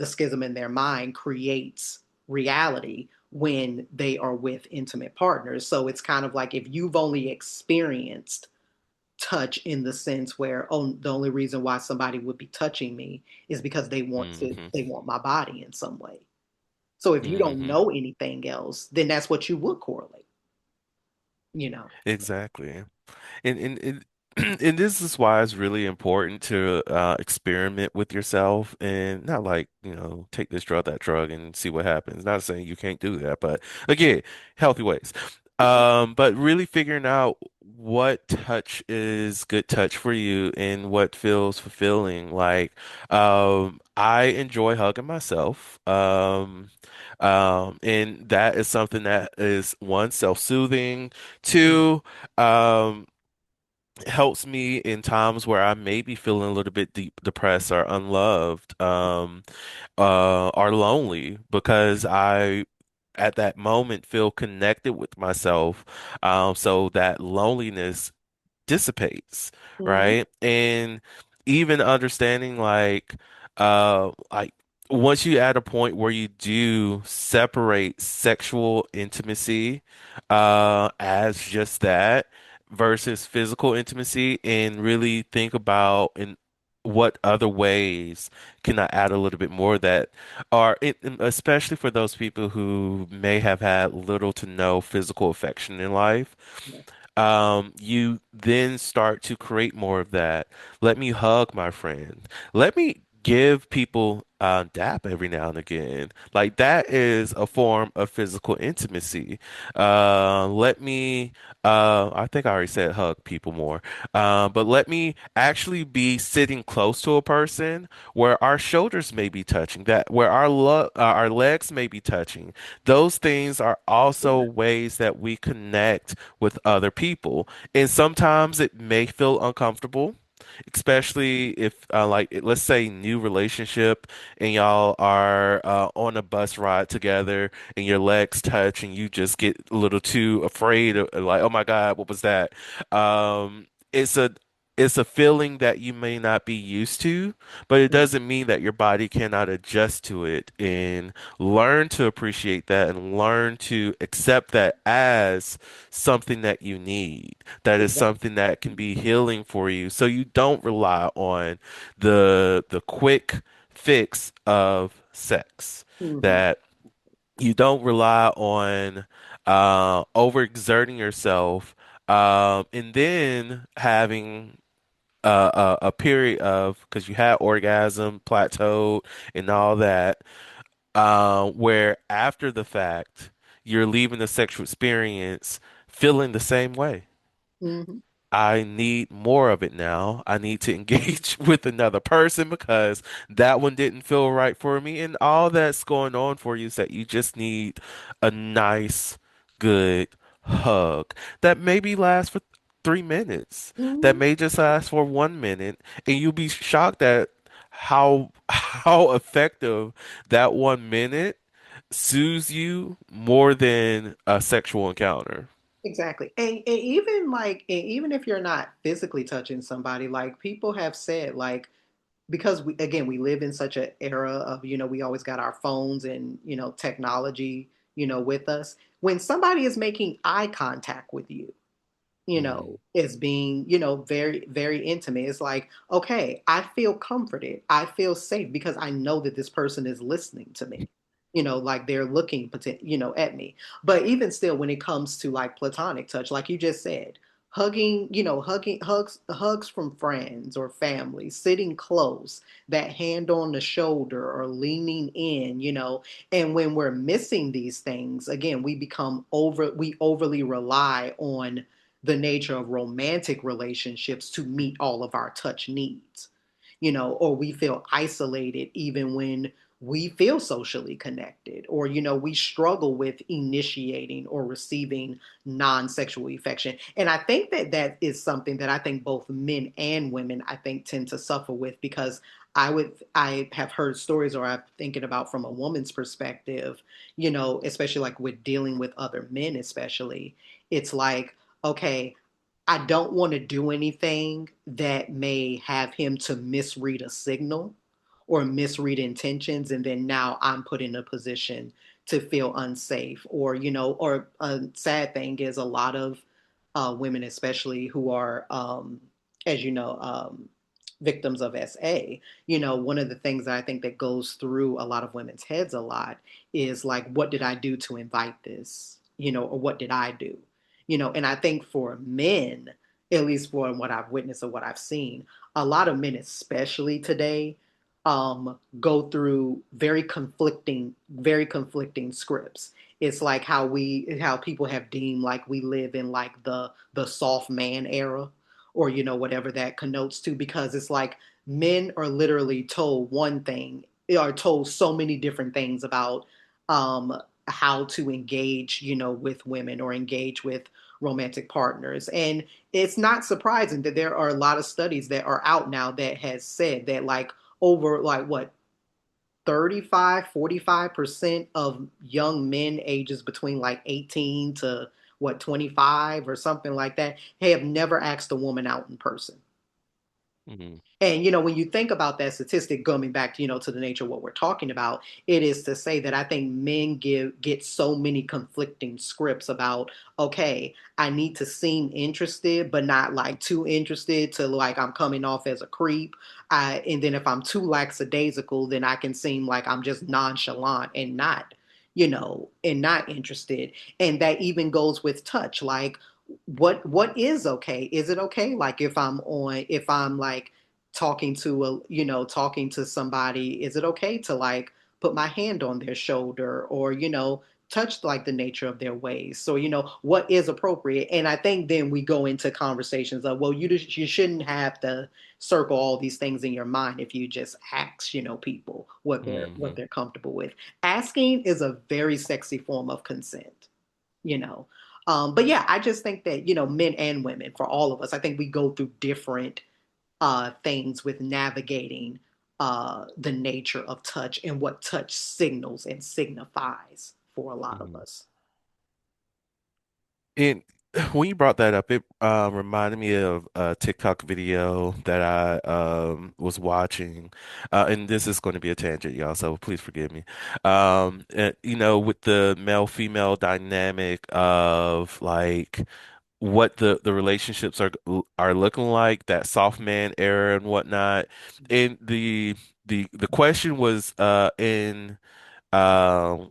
schism in their mind creates reality when they are with intimate partners. So it's kind of like if you've only experienced touch in the sense where, oh, the only reason why somebody would be touching me is because hmm they want my body in some way. So if you don't hmm know anything else, then that's what you would correlate, you know. Exactly. And and this is why it's really important to experiment with yourself and not like, take this drug, that drug, and see what happens. Not saying you can't do that, but again, healthy ways. But really figuring out what touch is good touch for you and what feels fulfilling. Like, I enjoy hugging myself. And that is something that is one, self-soothing, Mm, two, helps me in times where I may be feeling a little bit depressed or unloved, or lonely because I at that moment feel connected with myself. So that loneliness dissipates, mhm, right? And even understanding like once you at a point where you do separate sexual intimacy as just that versus physical intimacy and really think about in what other ways can I add a little bit more that are especially for those people who may have had little to no physical affection in life, yeah, you then start to create more of that. Let me hug my friend. Let me give people dap every now and again. Like that is a form of physical intimacy. Let me, I think I already said hug people more. But let me actually be sitting close to a person where our shoulders may be touching, that where our legs may be touching. Those things are also ways that we connect with other people. And sometimes it may feel uncomfortable, especially if, let's say, new relationship and y'all are on a bus ride together and your legs touch and you just get a little too afraid of, like, oh my God, what was that? It's a feeling that you may not be used to, but it mm, doesn't mean that your body cannot adjust to it and learn to appreciate that and learn to accept that as something that you need. That is exactly. something that can be healing for you. So you don't rely on the quick fix of sex. Mhm, That you don't rely on overexerting yourself and then having a period of because you had orgasm plateaued and all that where after the fact, you're leaving the sexual experience feeling the same way. mhm, I need more of it now. I need to engage with another person because that one didn't feel right for me. And all that's going on for you is that you just need a nice, good hug that maybe lasts for 3 minutes, that mhm. may just last for 1 minute, and you'll be shocked at how effective that 1 minute soothes you more than a sexual encounter. Exactly. And even like and even if you're not physically touching somebody, like people have said, like because we again we live in such an era of, we always got our phones and, technology, with us. When somebody is making eye contact with you, Mm, as being, very, very intimate. It's like, okay, I feel comforted. I feel safe because I know that this person is listening to me. Like they're looking, at me. But even still, when it comes to like platonic touch, like you just said, hugging, hugs from friends or family, sitting close, that hand on the shoulder or leaning in, and when we're missing these things, again, we overly rely on the nature of romantic relationships to meet all of our touch needs, or we feel isolated even when we feel socially connected, or, we struggle with initiating or receiving non sexual affection. And I think that that is something that I think both men and women, I think, tend to suffer with because I have heard stories or I'm thinking about from a woman's perspective, especially like with dealing with other men, especially, it's like, okay, I don't want to do anything that may have him to misread a signal or misread intentions. And then now I'm put in a position to feel unsafe. Or, or a sad thing is a lot of women, especially who are, as you know, victims of SA, one of the things that I think that goes through a lot of women's heads a lot is like, what did I do to invite this? Or what did I do? And I think for men, at least for what I've witnessed or what I've seen, a lot of men, especially today, go through very conflicting scripts. it's like how people have deemed like we live in like the soft man era, or whatever that connotes to, because it's like men are literally told one thing, are told so many different things about um how to engage, with women or engage with romantic partners. And it's not surprising that there are a lot of studies that are out now that has said that like over like what 35-45% of young men ages between like 18 to what 25 or something like that have never asked a woman out in person. Mhm. And when you think about that statistic, coming back to to the nature of what we're talking about, it is to say that I think men get so many conflicting scripts about, okay, I need to seem interested, but not like too interested to like I'm coming off as a creep. And then if I'm too lackadaisical, then I can seem like I'm just nonchalant and not interested. And that even goes with touch. Like, what is okay? Is it okay? Like if I'm like talking to somebody, is it okay to like put my hand on their shoulder, or touch like the nature of their ways? So what is appropriate? And I think then we go into conversations of, well, you shouldn't have to circle all these things in your mind if you just ask people what Mhm. they're comfortable with. Asking is a very sexy form of consent, you know but yeah, I just think that men and women, for all of us, I think we go through different things with navigating the nature of touch and what touch signals and signifies for a lot of Mhm. us. And when you brought that up, it reminded me of a TikTok video that I was watching. And this is going to be a tangent, y'all, so please forgive me. With the male-female dynamic of like what the relationships are looking like, that soft man era and whatnot. And the question was in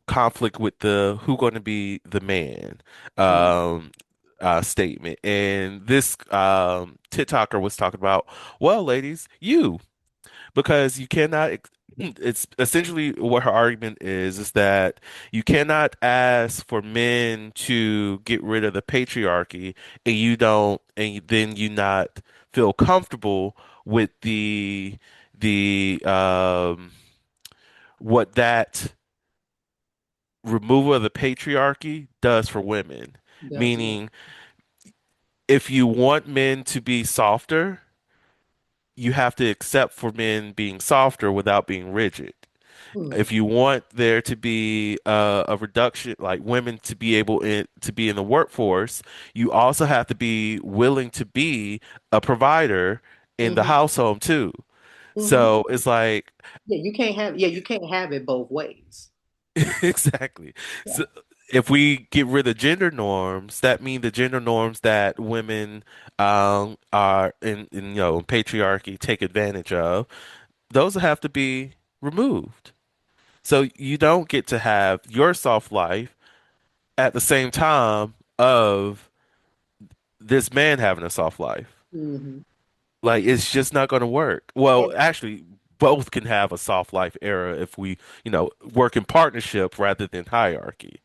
conflict with the who going to be the man Mm, um statement. And this TikToker was talking about, well, ladies, because you cannot it's essentially what her argument is that you cannot ask for men to get rid of the patriarchy, and you don't, and then you not feel comfortable with the what that removal of the patriarchy does for women. definitely. Meaning, if you want men to be softer, you have to accept for men being softer without being rigid. Mm, If you want there to be a reduction, like women to be to be in the workforce, you also have to be willing to be a provider in the hmm household too. hmm So it's like you can't have it both ways. exactly. Yeah. So if we get rid of gender norms, that means the gender norms that women are in patriarchy take advantage of, those have to be removed. So you don't get to have your soft life at the same time of this man having a soft life. hmm Like it's just not going to work. Well, And, actually, both can have a soft life era if we, work in partnership rather than hierarchy.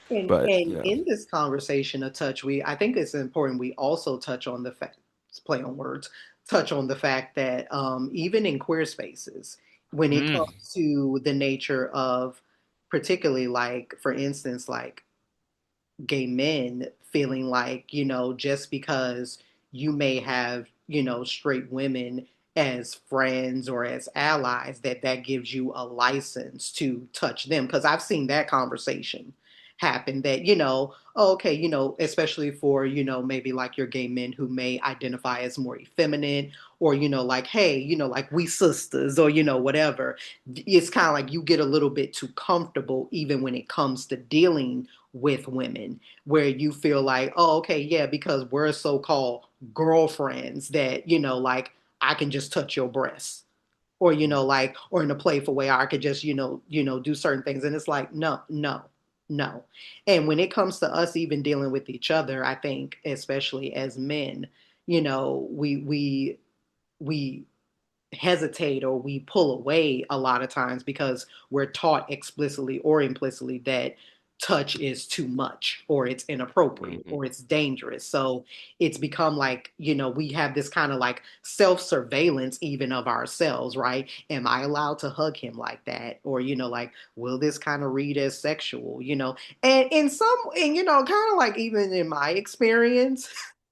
and But, and in this conversation of touch, I think it's important we also touch on the fact, play on words, touch on the fact that even in queer spaces, when it mm, comes to the nature of, particularly like for instance, like gay men feeling like, just because you may have, straight women as friends or as allies, that gives you a license to touch them. Because I've seen that conversation happen that, oh, okay, especially for, maybe like your gay men who may identify as more effeminate, or, like, hey, like we sisters, or, whatever. It's kind of like you get a little bit too comfortable even when it comes to dealing with women, where you feel like, oh, okay, yeah, because we're so-called girlfriends that, like I can just touch your breasts, or like, or in a playful way, I could just, do certain things. And it's like, no, no, no. And when it comes to us even dealing with each other, I think, especially as men, we hesitate, or we pull away a lot of times because we're taught explicitly or implicitly that touch is too much or it's inappropriate Hmm. or it's dangerous. So it's become like, we have this kind of like self surveillance even of ourselves, right? Am I allowed to hug him like that? Or, like, will this kind of read as sexual, And kind of like even in my experience,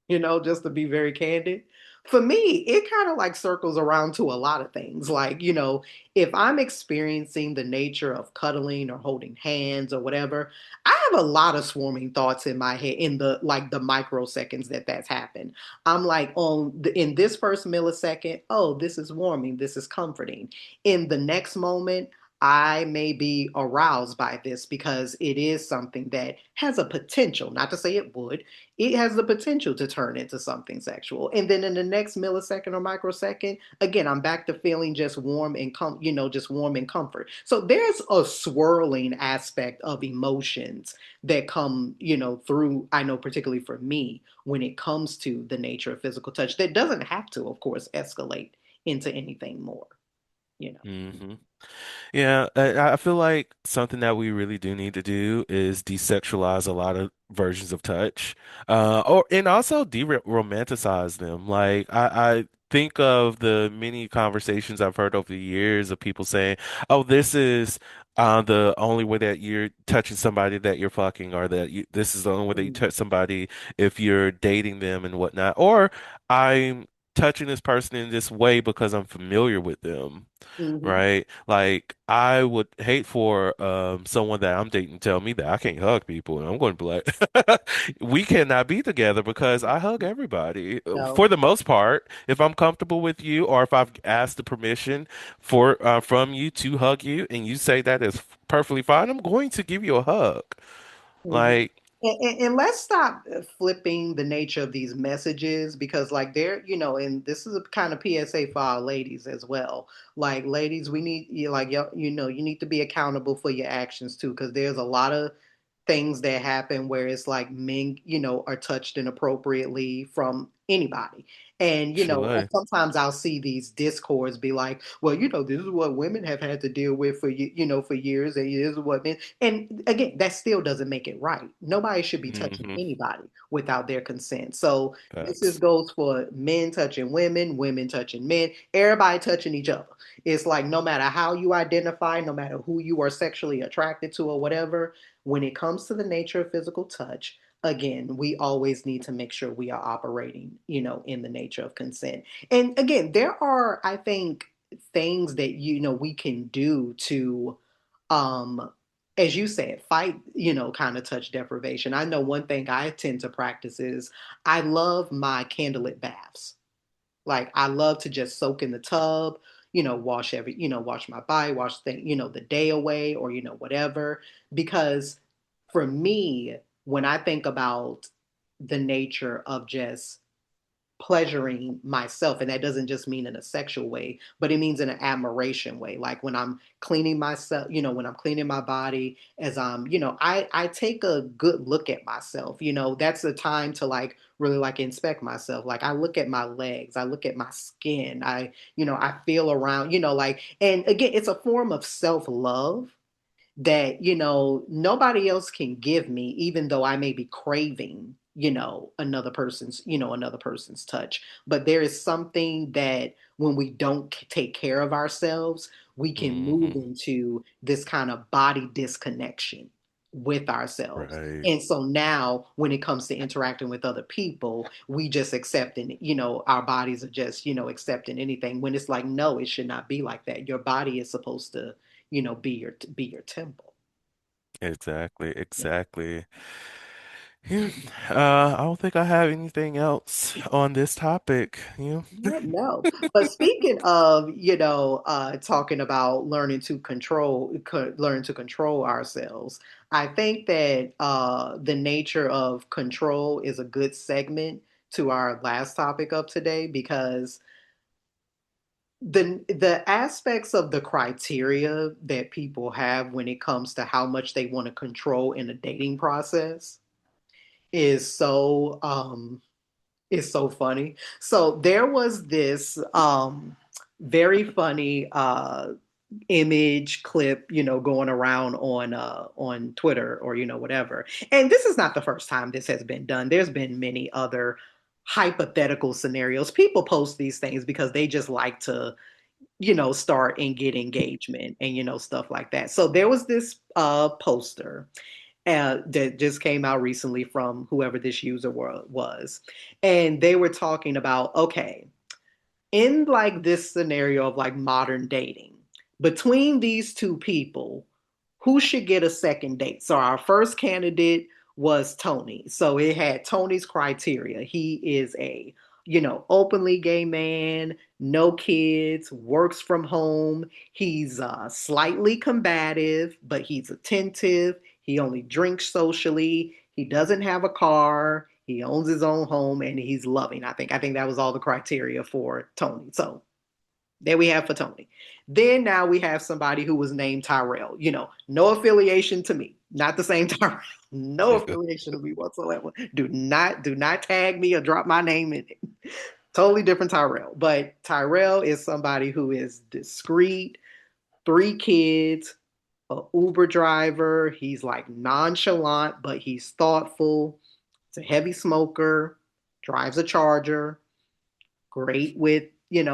just to be very candid, for me, it kind of like circles around to a lot of things. Like, if I'm experiencing the nature of cuddling or holding hands or whatever, I have a lot of swarming thoughts in my head in the microseconds that's happened. I'm like, in this first millisecond, oh, this is warming, this is comforting. In the next moment, I may be aroused by this because it is something that has a potential, not to say it would, it has the potential to turn into something sexual. And then in the next millisecond or microsecond, again, I'm back to feeling just warm and just warm and comfort. So there's a swirling aspect of emotions that come, through, I know particularly for me, when it comes to the nature of physical touch, that doesn't have to, of course, escalate into anything more, you know. Hmm. Yeah, I feel like something that we really do need to do is desexualize a lot of versions of touch, or and also de-romanticize them. Like I think of the many conversations I've heard over the years of people saying, "Oh, this is the only way that you're touching somebody that you're fucking, or this is the only way that you Mhm. touch somebody if you're dating them and whatnot," or I'm touching this person in this way because I'm familiar with them. Mhm. Right? Like I would hate for someone that I'm dating to tell me that I can't hug people, and I'm going to be like, we cannot be together because I hug everybody for No. the most part. If I'm comfortable with you, or if I've asked the permission for from you to hug you, and you say that is perfectly fine, I'm going to give you a hug. Mhm. Like, And let's stop flipping the nature of these messages because, like, and this is a kind of PSA for our ladies as well. Like, ladies, we need you, like, you need to be accountable for your actions too, because there's a lot of things that happen where it's like men, are touched inappropriately from anybody. And, Chile. sometimes I'll see these discords be like, well, this is what women have had to deal with for, for years and years of what men. And again, that still doesn't make it right. Nobody should be touching Hmm. anybody without their consent. So this just Facts. goes for men touching women, women touching men, everybody touching each other. It's like no matter how you identify, no matter who you are sexually attracted to or whatever, when it comes to the nature of physical touch, again, we always need to make sure we are operating, in the nature of consent. And again, there are, I think, things that, we can do to, um, as you said, fight, kind of touch deprivation. I know one thing I tend to practice is I love my candlelit baths. Like I love to just soak in the tub, wash my body, wash the day away or, whatever. Because for me, when I think about the nature of just pleasuring myself, and that doesn't just mean in a sexual way, but it means in an admiration way, like when I'm cleaning myself, when I'm cleaning my body, as I'm, I take a good look at myself. That's the time to like really like inspect myself. Like I look at my legs, I look at my skin, I feel around, like, and again, it's a form of self-love that nobody else can give me, even though I may be craving another person's touch. But there is something that when we don't take care of ourselves, we can move Hmm. into this kind of body disconnection with ourselves. Right. And so now when it comes to interacting with other people, we just accept, and our bodies are just accepting anything, when it's like, no, it should not be like that. Your body is supposed to be your temple. Exactly. Yeah. Exactly. Yeah. I don't think I have anything else on this topic. Yeah. No. But speaking of, talking about learning to control ourselves, I think that the nature of control is a good segment to our last topic of today because the aspects of the criteria that people have when it comes to how much they want to control in a dating process is so funny. So there was this very funny image clip, going around on Twitter or whatever. And this is not the first time this has been done. There's been many other hypothetical scenarios. People post these things because they just like to, start and get engagement and stuff like that. So there was this poster that just came out recently from whoever this user was, and they were talking about, okay, in like this scenario of like modern dating, between these two people, who should get a second date? So our first candidate was Tony. So it had Tony's criteria. He is a, openly gay man, no kids, works from home. He's slightly combative, but he's attentive. He only drinks socially. He doesn't have a car. He owns his own home and he's loving. I think that was all the criteria for Tony. So there we have for Tony. Then now we have somebody who was named Tyrell. No affiliation to me. Not the same Tyrell. No affiliation to me whatsoever. Do not tag me or drop my name in it. Totally different Tyrell. But Tyrell is somebody who is discreet, 3 kids, a Uber driver. He's like nonchalant, but he's thoughtful. He's a heavy smoker, drives a Charger, great with,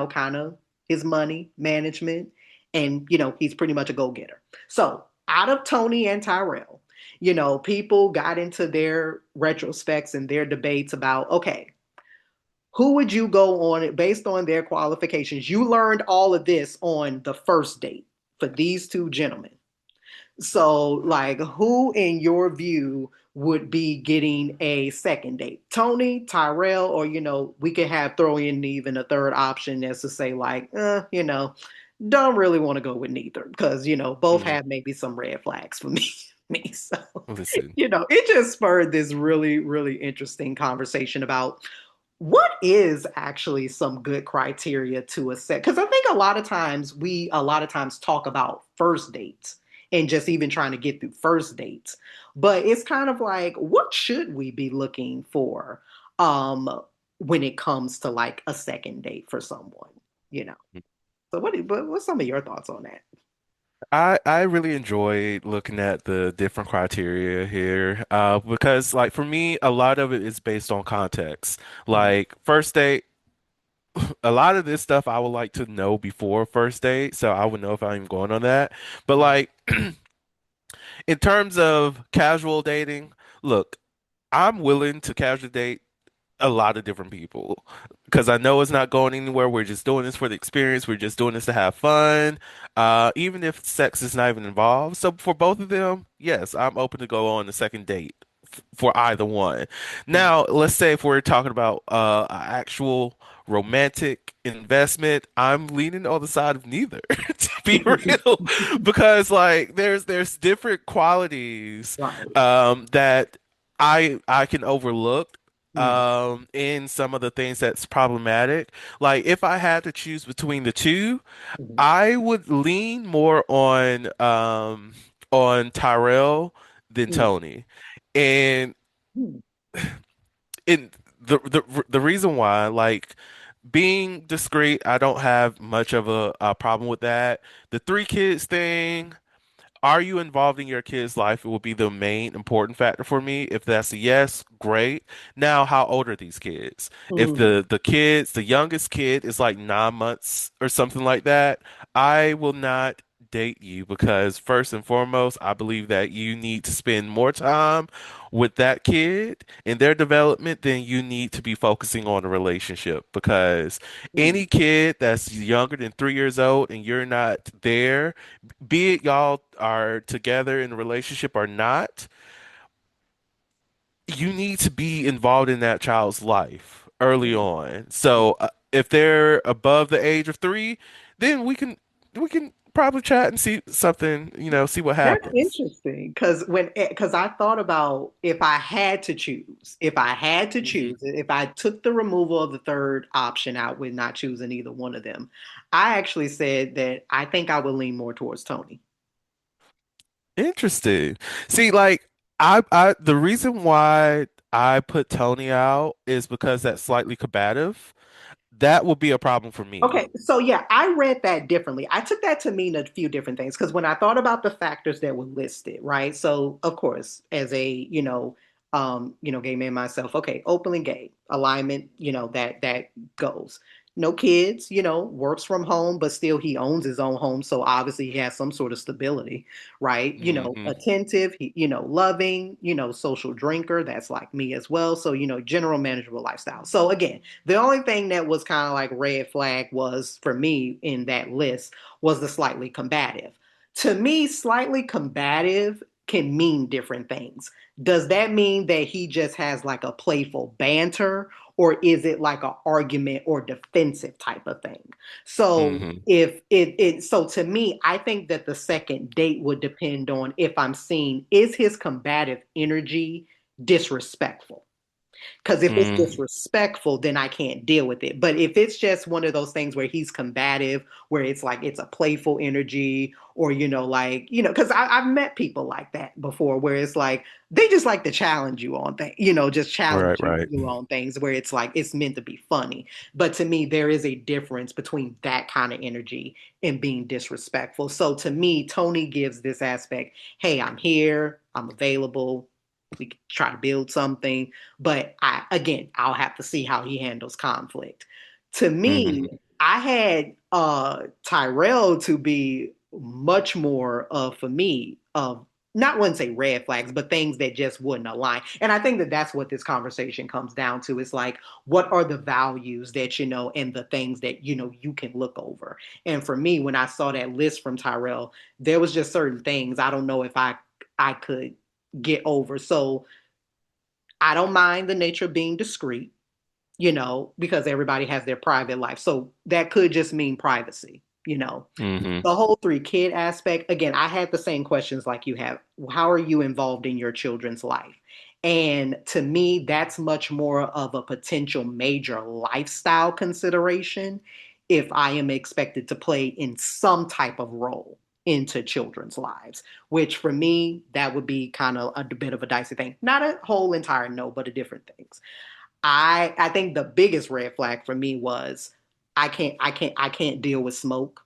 kind of his money management. And, he's pretty much a go getter. So out of Tony and Tyrell, people got into their retrospects and their debates about, okay, who would you go on it based on their qualifications? You learned all of this on the first date for these two gentlemen. So, like, who in your view would be getting a second date? Tony, Tyrell, or, we could have throw in even a third option as to say, like, don't really want to go with neither because, both Mm, have maybe some red flags for me. me. So, listen. it just spurred this really, really interesting conversation about what is actually some good criteria to assess. Because I think a lot of times talk about first dates and just even trying to get through first dates, but it's kind of like, what should we be looking for um when it comes to like a second date for someone, you know so what's some of your thoughts on that? I really enjoy looking at the different criteria here, because like for me, a lot of it is based on context. Mm, Like first date, a lot of this stuff I would like to know before first date, so I would know if I'm going on that. But mm, like in terms of casual dating, look, I'm willing to casual date a lot of different people because I know it's not going anywhere. We're just doing this for the experience. We're just doing this to have fun, even if sex is not even involved. So for both of them, yes, I'm open to go on a second date for either one. mm, Now, let's say if we're talking about actual romantic investment, I'm leaning on the side of neither, to be real, because like there's different qualities right. that I can overlook Mm, in some of the things that's problematic. Like if I had to choose between the two, mm, I would lean more on Tyrell than mm, Tony. And mm, in the reason why, like being discreet, I don't have much of a problem with that. The 3 kids thing, are you involved in your kid's life? It will be the main important factor for me. If that's a yes, great. Now, how old are these kids? If mm, the youngest kid is like 9 months or something like that, I will not date you because first and foremost, I believe that you need to spend more time with that kid in their development than you need to be focusing on a relationship because mm, any kid that's younger than 3 years old and you're not there, be it y'all are together in a relationship or not, you need to be involved in that child's life early mm, on. So if they're above the age of 3, then we can probably chat and see something, see what That's happens. interesting because I thought about if I had to choose, Hmm. if I took the removal of the third option out with not choosing either one of them, I actually said that I think I would lean more towards Tony. Interesting. See, like I the reason why I put Tony out is because that's slightly combative. that would be a problem for me. Okay, so yeah, I read that differently. I took that to mean a few different things because when I thought about the factors that were listed, right? So of course, as a, gay man myself, okay, openly gay, alignment, that goes. No kids, works from home, but still he owns his own home, so obviously he has some sort of stability, right? Hmm. Attentive, loving, social drinker, that's like me as well. So, general manageable lifestyle. So again, the only thing that was kind of like red flag was for me in that list was the slightly combative. To me, slightly combative can mean different things. Does that mean that he just has like a playful banter, or is it like an argument or defensive type of thing? So Hmm. if so to me, I think that the second date would depend on if I'm seeing is his combative energy disrespectful. Because if it's Hmm. disrespectful, then I can't deal with it. But if it's just one of those things where he's combative, where it's like it's a playful energy, or because I've met people like that before, where it's like they just like to challenge you on things, just challenge Right, right. you on things where it's like it's meant to be funny. But to me, there is a difference between that kind of energy and being disrespectful. So to me, Tony gives this aspect, hey, I'm here, I'm available. We can try to build something, but I'll have to see how he handles conflict. To me, Hmm. I had Tyrell to be much more for me of not wouldn't say red flags, but things that just wouldn't align. And I think that that's what this conversation comes down to. Is like, what are the values that and the things that you can look over. And for me, when I saw that list from Tyrell, there was just certain things I don't know if I could get over. So I don't mind the nature of being discreet, because everybody has their private life. So that could just mean privacy. Hmm. The whole three kid aspect, again, I had the same questions like you have. How are you involved in your children's life? And to me, that's much more of a potential major lifestyle consideration if I am expected to play in some type of role into children's lives, which for me, that would be kind of a bit of a dicey thing. Not a whole entire no, but a different things. I think the biggest red flag for me was I can't deal with smoke.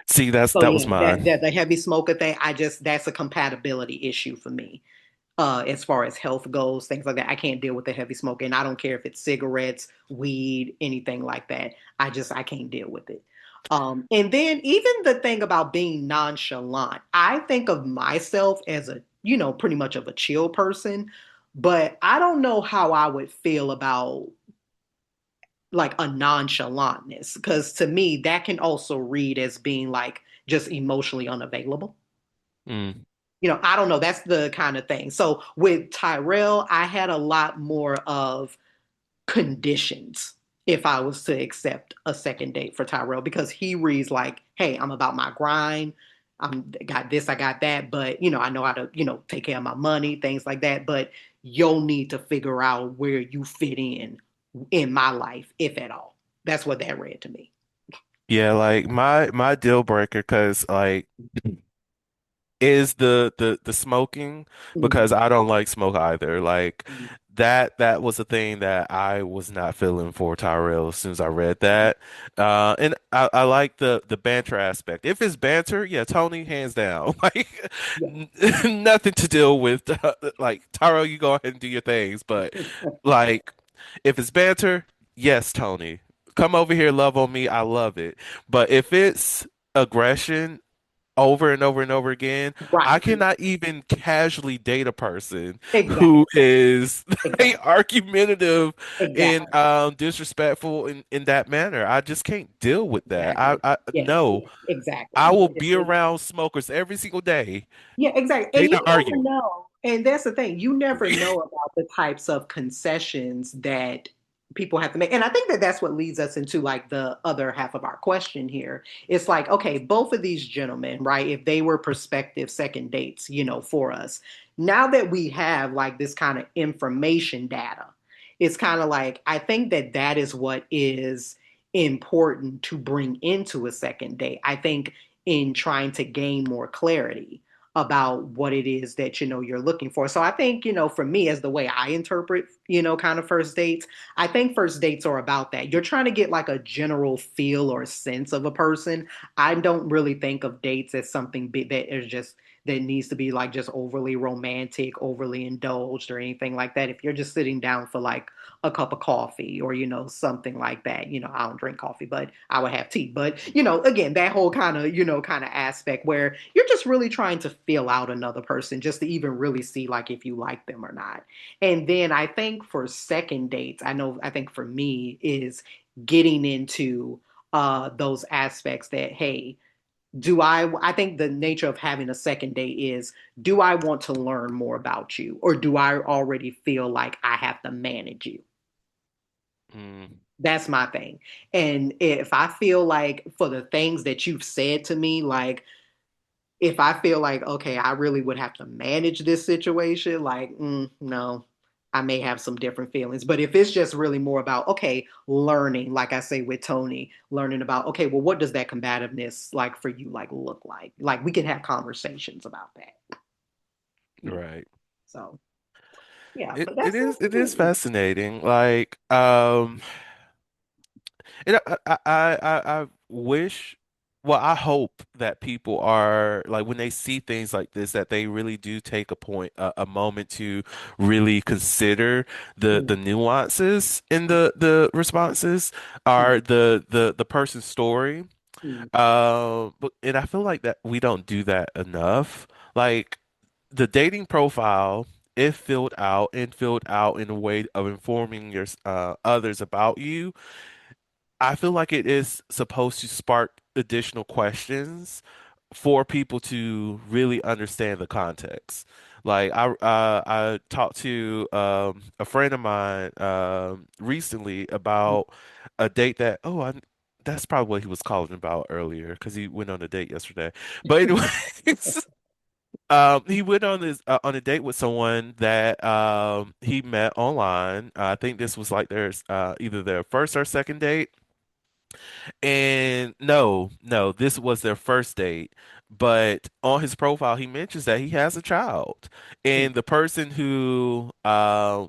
See, So that was yeah, mine. the heavy smoker thing, that's a compatibility issue for me. As far as health goes, things like that. I can't deal with the heavy smoking. And I don't care if it's cigarettes, weed, anything like that. I can't deal with it. And then even the thing about being nonchalant, I think of myself as a, pretty much of a chill person, but I don't know how I would feel about like a nonchalantness because to me that can also read as being like just emotionally unavailable. Mm. I don't know, that's the kind of thing. So with Tyrell, I had a lot more of conditions if I was to accept a second date for Tyrell because he reads like, hey, I'm about my grind, I'm got this, I got that, but I know how to take care of my money, things like that, but you'll need to figure out where you fit in my life, if at all. That's what that read to me. Yeah, like my deal breaker, because like is the smoking, Mhm. because I don't like smoke either. Like that was the thing that I was not feeling for Tyrell as soon as I read that. And I like the banter aspect. If it's banter, yeah, Tony, hands down. Like Yeah. nothing to deal with. Like Tyrell, you go ahead and do your things, but like if it's banter, yes, Tony. Come over here, love on me. I love it. But if it's aggression, over and over and over again, I Right. cannot even casually date a person who Exactly. is like, Exactly. argumentative and Exactly. disrespectful in that manner. I just can't deal with that. Exactly. I Yeah. no, Yeah. Exactly. I Yeah. will be around smokers every single day. Yeah, exactly. They And you not never arguing. know. And that's the thing. You never know about the types of concessions that people have to make. And I think that that's what leads us into like the other half of our question here. It's like, okay, both of these gentlemen, right? If they were prospective second dates, for us, now that we have like this kind of information data, it's kind of like, I think that that is what is important to bring into a second date. I think in trying to gain more clarity. about what it is that you're looking for. So I think, for me, as the way I interpret, kind of first dates, I think first dates are about that. You're trying to get like a general feel or sense of a person. I don't really think of dates as something big that is just that needs to be like just overly romantic, overly indulged, or anything like that. If you're just sitting down for like a cup of coffee or something like that, I don't drink coffee, but I would have tea. But again, that whole kind of aspect where you're just really trying to feel out another person just to even really see like if you like them or not. And then I think for second dates, I think for me is getting into those aspects that, hey, I think the nature of having a second date is, do I want to learn more about you, or do I already feel like I have to manage you? Mm, That's my thing. And if I feel like for the things that you've said to me, like if I feel like, okay, I really would have to manage this situation, like, no, I may have some different feelings. But if it's just really more about, okay, learning, like I say with Tony, learning about, okay, well, what does that combativeness like for you, like look like? Like we can have conversations about that. You know? right. So yeah, It but it that's is it is it. fascinating. Like, and I wish, well, I hope that people are like when they see things like this, that they really do take a moment to really consider Mm, the nuances in the responses, mm, or the person's story. mm, But and I feel like that we don't do that enough. Like the dating profile, if filled out in a way of informing your others about you, I feel like it is supposed to spark additional questions for people to really understand the context. Like I talked to a friend of mine recently mm. about a date that, that's probably what he was calling about earlier because he went on a date yesterday. But anyways, he went on a date with someone that he met online. I think this was like their either their first or second date. And no, this was their first date. But on his profile, he mentions that he has a child. Mm. And the person who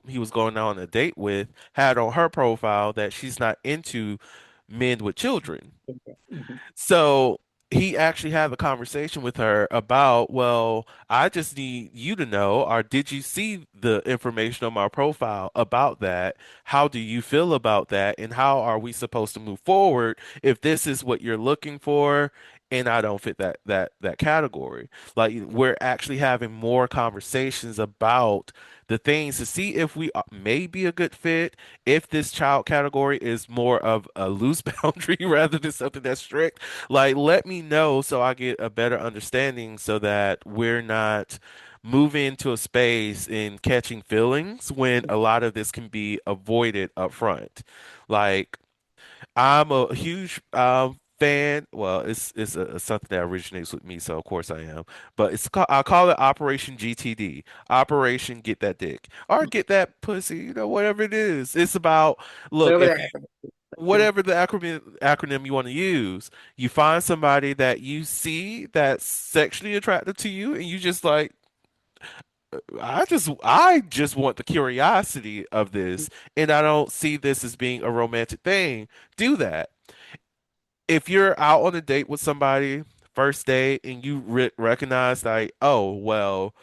he was going on a date with had on her profile that she's not into men with children. Mhm. So he actually had a conversation with her about, well, I just need you to know, or did you see the information on my profile about that? How do you feel about that? And how are we supposed to move forward if this is what you're looking for? And I don't fit that category. Like we're actually having more conversations about the things to see if we may be a good fit, if this child category is more of a loose boundary rather than something that's strict. Like, let me know so I get a better understanding so that we're not moving into a space and catching feelings when a lot of this can be avoided up front. Like, I'm a huge fan. Well, something that originates with me, so of course I am. But I call it Operation GTD, Operation Get That Dick or Get That Pussy, whatever it is. It's about, look, Whatever if that happens. whatever the acronym you want to use, you find somebody that you see that's sexually attractive to you, and you just like, I just want the curiosity of this, and I don't see this as being a romantic thing. Do that. If you're out on a date with somebody, first date, and you recognize like, oh, well,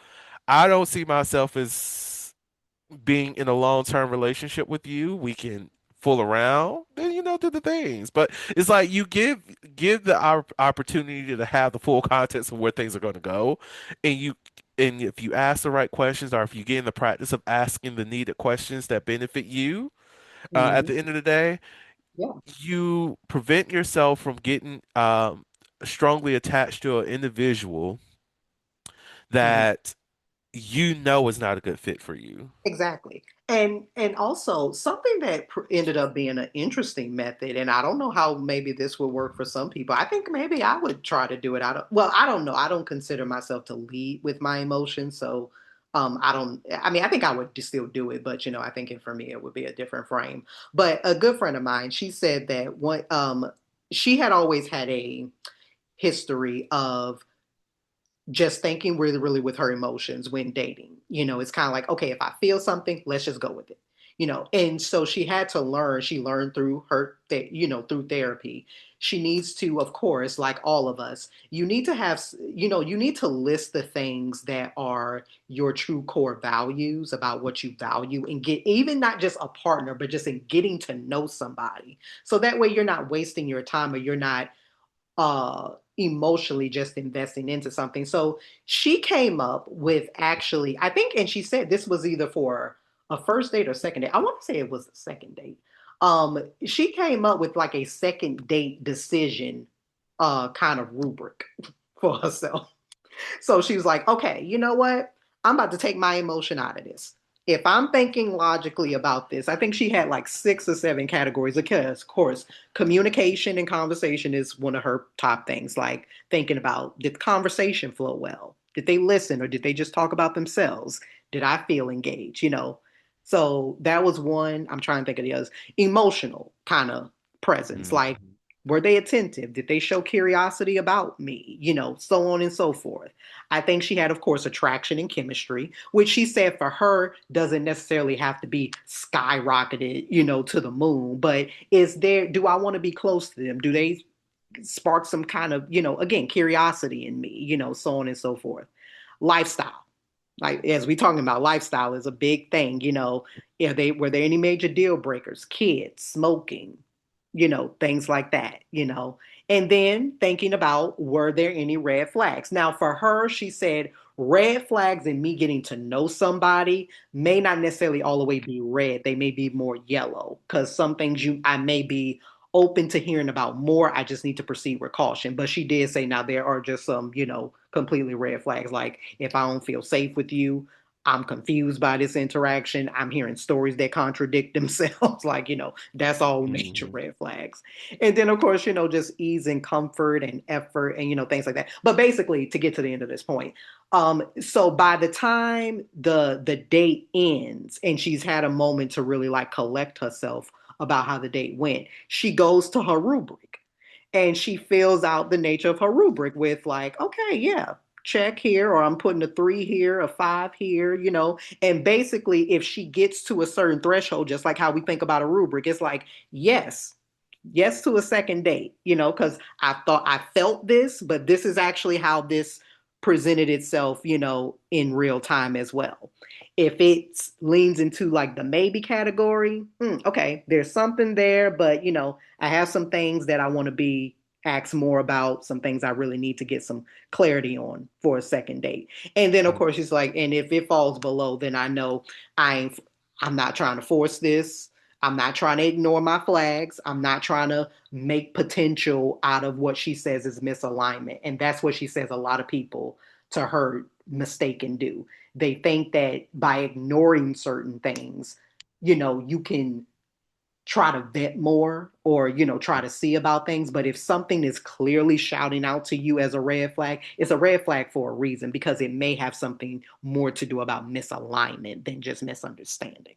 I don't see myself as being in a long-term relationship with you, we can fool around, then do the things. But it's like you give the opportunity to have the full context of where things are going to go, and if you ask the right questions, or if you get in the practice of asking the needed questions that benefit you, at Mhm. the end of the day, Yeah. you prevent yourself from getting strongly attached to an individual Mhm. that you know is not a good fit for you. Exactly. And also something that ended up being an interesting method, and I don't know how maybe this would work for some people. I think maybe I would try to do it out of, well, I don't know. I don't consider myself to lead with my emotions, so I don't. I mean, I think I would just still do it, but I think for me it would be a different frame. But a good friend of mine, she said that she had always had a history of just thinking really with her emotions when dating. It's kind of like, okay, if I feel something, let's just go with it. And so she had to learn, she learned through through therapy. She needs to, of course, like all of us, you need to have, you need to list the things that are your true core values about what you value and get even not just a partner, but just in getting to know somebody. So that way you're not wasting your time or you're not emotionally just investing into something. So she came up with actually, I think, and she said this was either for a first date or second date. I want to say it was a second date. She came up with like a second date decision kind of rubric for herself. So she was like, okay, you know what? I'm about to take my emotion out of this. If I'm thinking logically about this, I think she had like 6 or 7 categories. Because, of course, communication and conversation is one of her top things. Like thinking about, did the conversation flow well? Did they listen or did they just talk about themselves? Did I feel engaged? So that was one. I'm trying to think of the others. Emotional kind of presence. Mhm. Like, were they attentive? Did they show curiosity about me? So on and so forth. I think she had, of course, attraction and chemistry, which she said for her doesn't necessarily have to be skyrocketed, to the moon. But do I want to be close to them? Do they spark some kind of, again, curiosity in me, so on and so forth. Lifestyle. Like as we talking about, lifestyle is a big thing, Yeah, were there any major deal breakers? Kids, smoking, things like that, And then thinking about, were there any red flags? Now, for her, she said red flags in me getting to know somebody may not necessarily all the way be red. They may be more yellow because some things I may be open to hearing about more. I just need to proceed with caution. But she did say now there are just some, completely red flags. Like if I don't feel safe with you, I'm confused by this interaction. I'm hearing stories that contradict themselves. Like, that's all major Mhm. red flags. And then, of course, just ease and comfort and effort and, things like that. But basically, to get to the end of this point, so by the time the date ends and she's had a moment to really like collect herself about how the date went, she goes to her rubric and she fills out the nature of her rubric with like, okay, yeah, check here, or I'm putting a 3 here, a 5 here, And basically, if she gets to a certain threshold, just like how we think about a rubric, it's like, yes, yes to a second date, because I felt this, but this is actually how this presented itself, in real time as well. If it leans into like the maybe category, okay, there's something there, but I have some things that I want to be asked more about, some things I really need to get some clarity on for a second date. And then of course she's like, and if it falls below, then I know I ain't I'm not trying to force this. I'm not trying to ignore my flags. I'm not trying to make potential out of what she says is misalignment. And that's what she says a lot of people to her mistake and do. They think that by ignoring certain things, you can try to vet more or, try to see about things. But if something is clearly shouting out to you as a red flag, it's a red flag for a reason because it may have something more to do about misalignment than just misunderstanding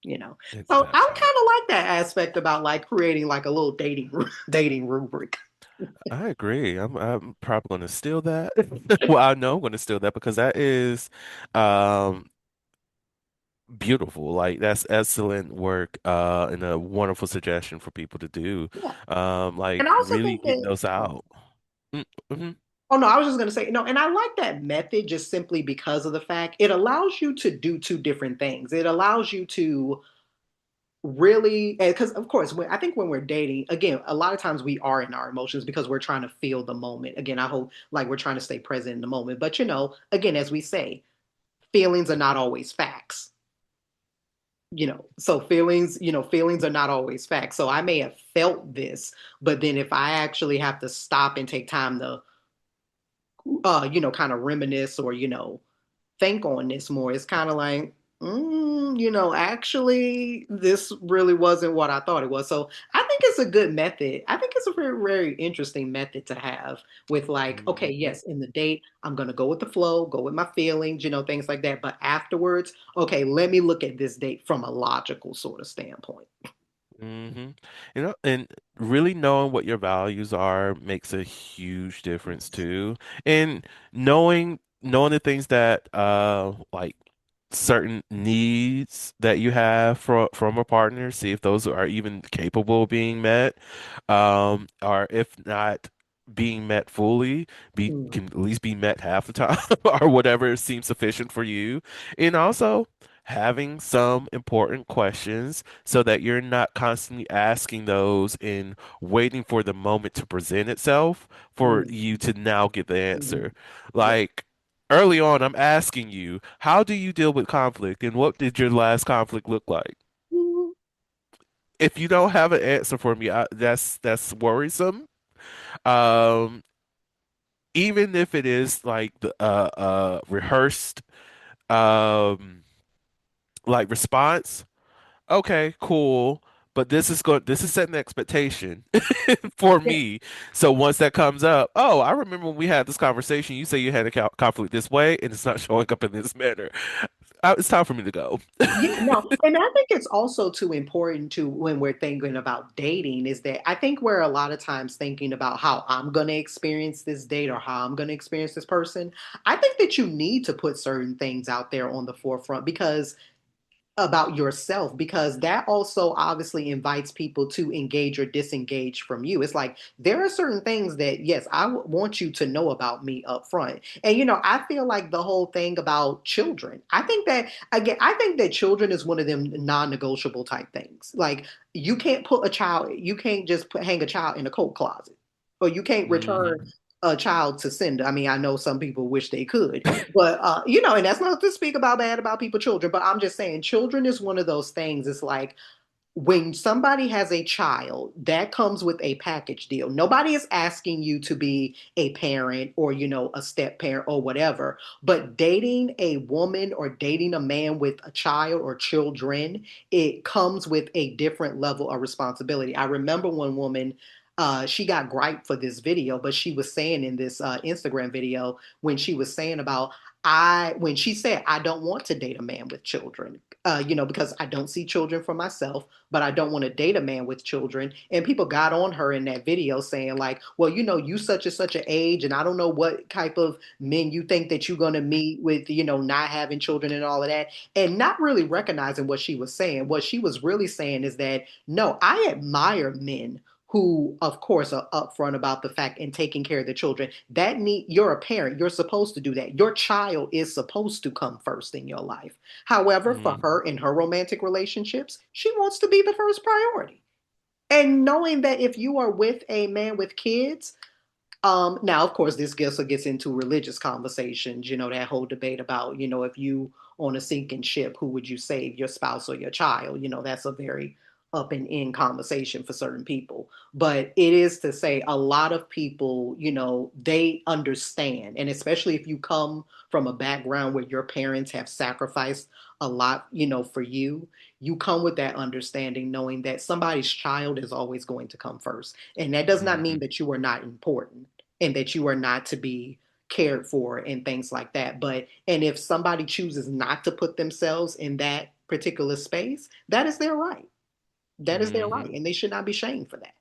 you know. So I kind Exactly. of like that aspect about like creating like a little dating rubric. I agree. I'm probably going to steal that. Well, I know I'm going to steal that because that is um beautiful. Like that's excellent work and a wonderful suggestion for people to do. Yeah. Like And I also really think getting that those out. Mm-hmm. oh no, I was just gonna say, and I like that method just simply because of the fact it allows you to do two different things. It allows you to really because of course I think when we're dating again a lot of times we are in our emotions because we're trying to feel the moment again I hope like we're trying to stay present in the moment but again as we say feelings are not always facts so feelings are not always facts so I may have felt this but then if I actually have to stop and take time to kind of reminisce or think on this more it's kind of like actually this really wasn't what I thought it was so I think it's a good method I think it's a very very interesting method to have with like okay Hmm. yes in the date I'm going to go with the flow go with my feelings things like that but afterwards okay let me look at this date from a logical sort of standpoint hmm and really knowing what your values are makes a huge difference Yes. too. And knowing the things that like certain needs that you have from a partner, see if those are even capable of being met. Or if not being met fully, be Mm, can at least be met half the time or whatever seems sufficient for you. And also having some important questions so that you're not constantly asking those and waiting for the moment to present itself for you mm, to now get the mm. answer. Yeah. Like early on, I'm asking you, how do you deal with conflict and what did your last conflict look like? Mm, If you don't have an answer for me, that's worrisome. Um, Even if it is like the rehearsed um like response, okay, cool. But this is setting the expectation for yeah. me. So once that comes up, oh, I remember when we had this conversation, you say you had a conflict this way and it's not showing up in this manner. It's time for me to go. Yeah, no, and I think it's also too important to when we're thinking about dating is that I think we're a lot of times thinking about how I'm going to experience this date or how I'm going to experience this person. I think that you need to put certain things out there on the forefront because about yourself because that also obviously invites people to engage or disengage from you. It's like there are certain things that yes, want you to know about me up front. And I feel like the whole thing about children. I think that again, I think that children is one of them non-negotiable type things. Like you can't put a child, you can't just hang a child in a coat closet. Or you can't return hmm a child to sender. I mean, I know some people wish they could, but and that's not to speak about bad about people, children. But I'm just saying, children is one of those things. It's like when somebody has a child, that comes with a package deal. Nobody is asking you to be a parent or, a step parent or whatever. But dating a woman or dating a man with a child or children, it comes with a different level of responsibility. I remember one woman. She got gripe for this video, but she was saying in this Instagram video when she was saying about when she said I don't want to date a man with children, because I don't see children for myself, but I don't want to date a man with children. And people got on her in that video saying, like, well, you such and such an age, and I don't know what type of men you think that you're gonna meet with, not having children and all of that, and not really recognizing what she was saying. What she was really saying is that no, I admire men who of course are upfront about the fact and taking care of the children that need you're a parent, you're supposed to do that, your child is supposed to come first in your life. However, for hmm her in her romantic relationships, she wants to be the first priority. And knowing that if you are with a man with kids, now, of course, this gets into religious conversations, that whole debate about, if you on a sinking ship, who would you save, your spouse or your child? That's a very up and in conversation for certain people. But it is to say a lot of people, they understand. And especially if you come from a background where your parents have sacrificed a lot, for you, you come with that understanding, knowing that somebody's child is always going to come first. And that does not mean hmm that you are not important and that you are not to be cared for and things like that. And if somebody chooses not to put themselves in that particular space, that is their right. That is their right. hmm And they should not be shamed for that.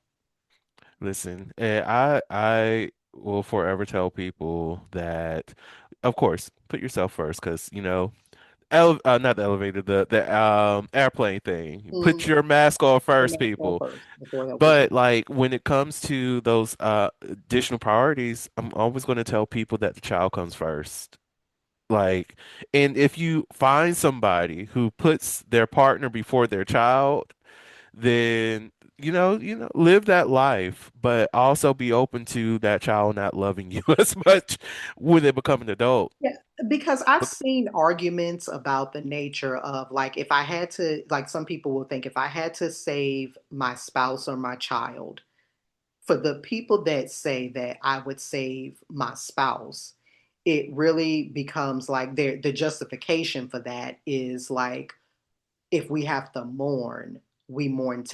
Listen, I will forever tell people that, of course, put yourself first because not the elevator, the airplane thing. Put Mm, your mask on put first, myself people. first before helping But people. like when it comes to those additional priorities, I'm always going to tell people that the child comes first. Like, and if you find somebody who puts their partner before their child, then live that life, but also be open to that child not loving you as much when they become an adult. Yeah, because I've Bec- seen arguments about the nature of like if I had to, like some people will think if I had to save my spouse or my child, for the people that say that I would save my spouse, it really becomes like the justification for that is like if we have to mourn, we mourn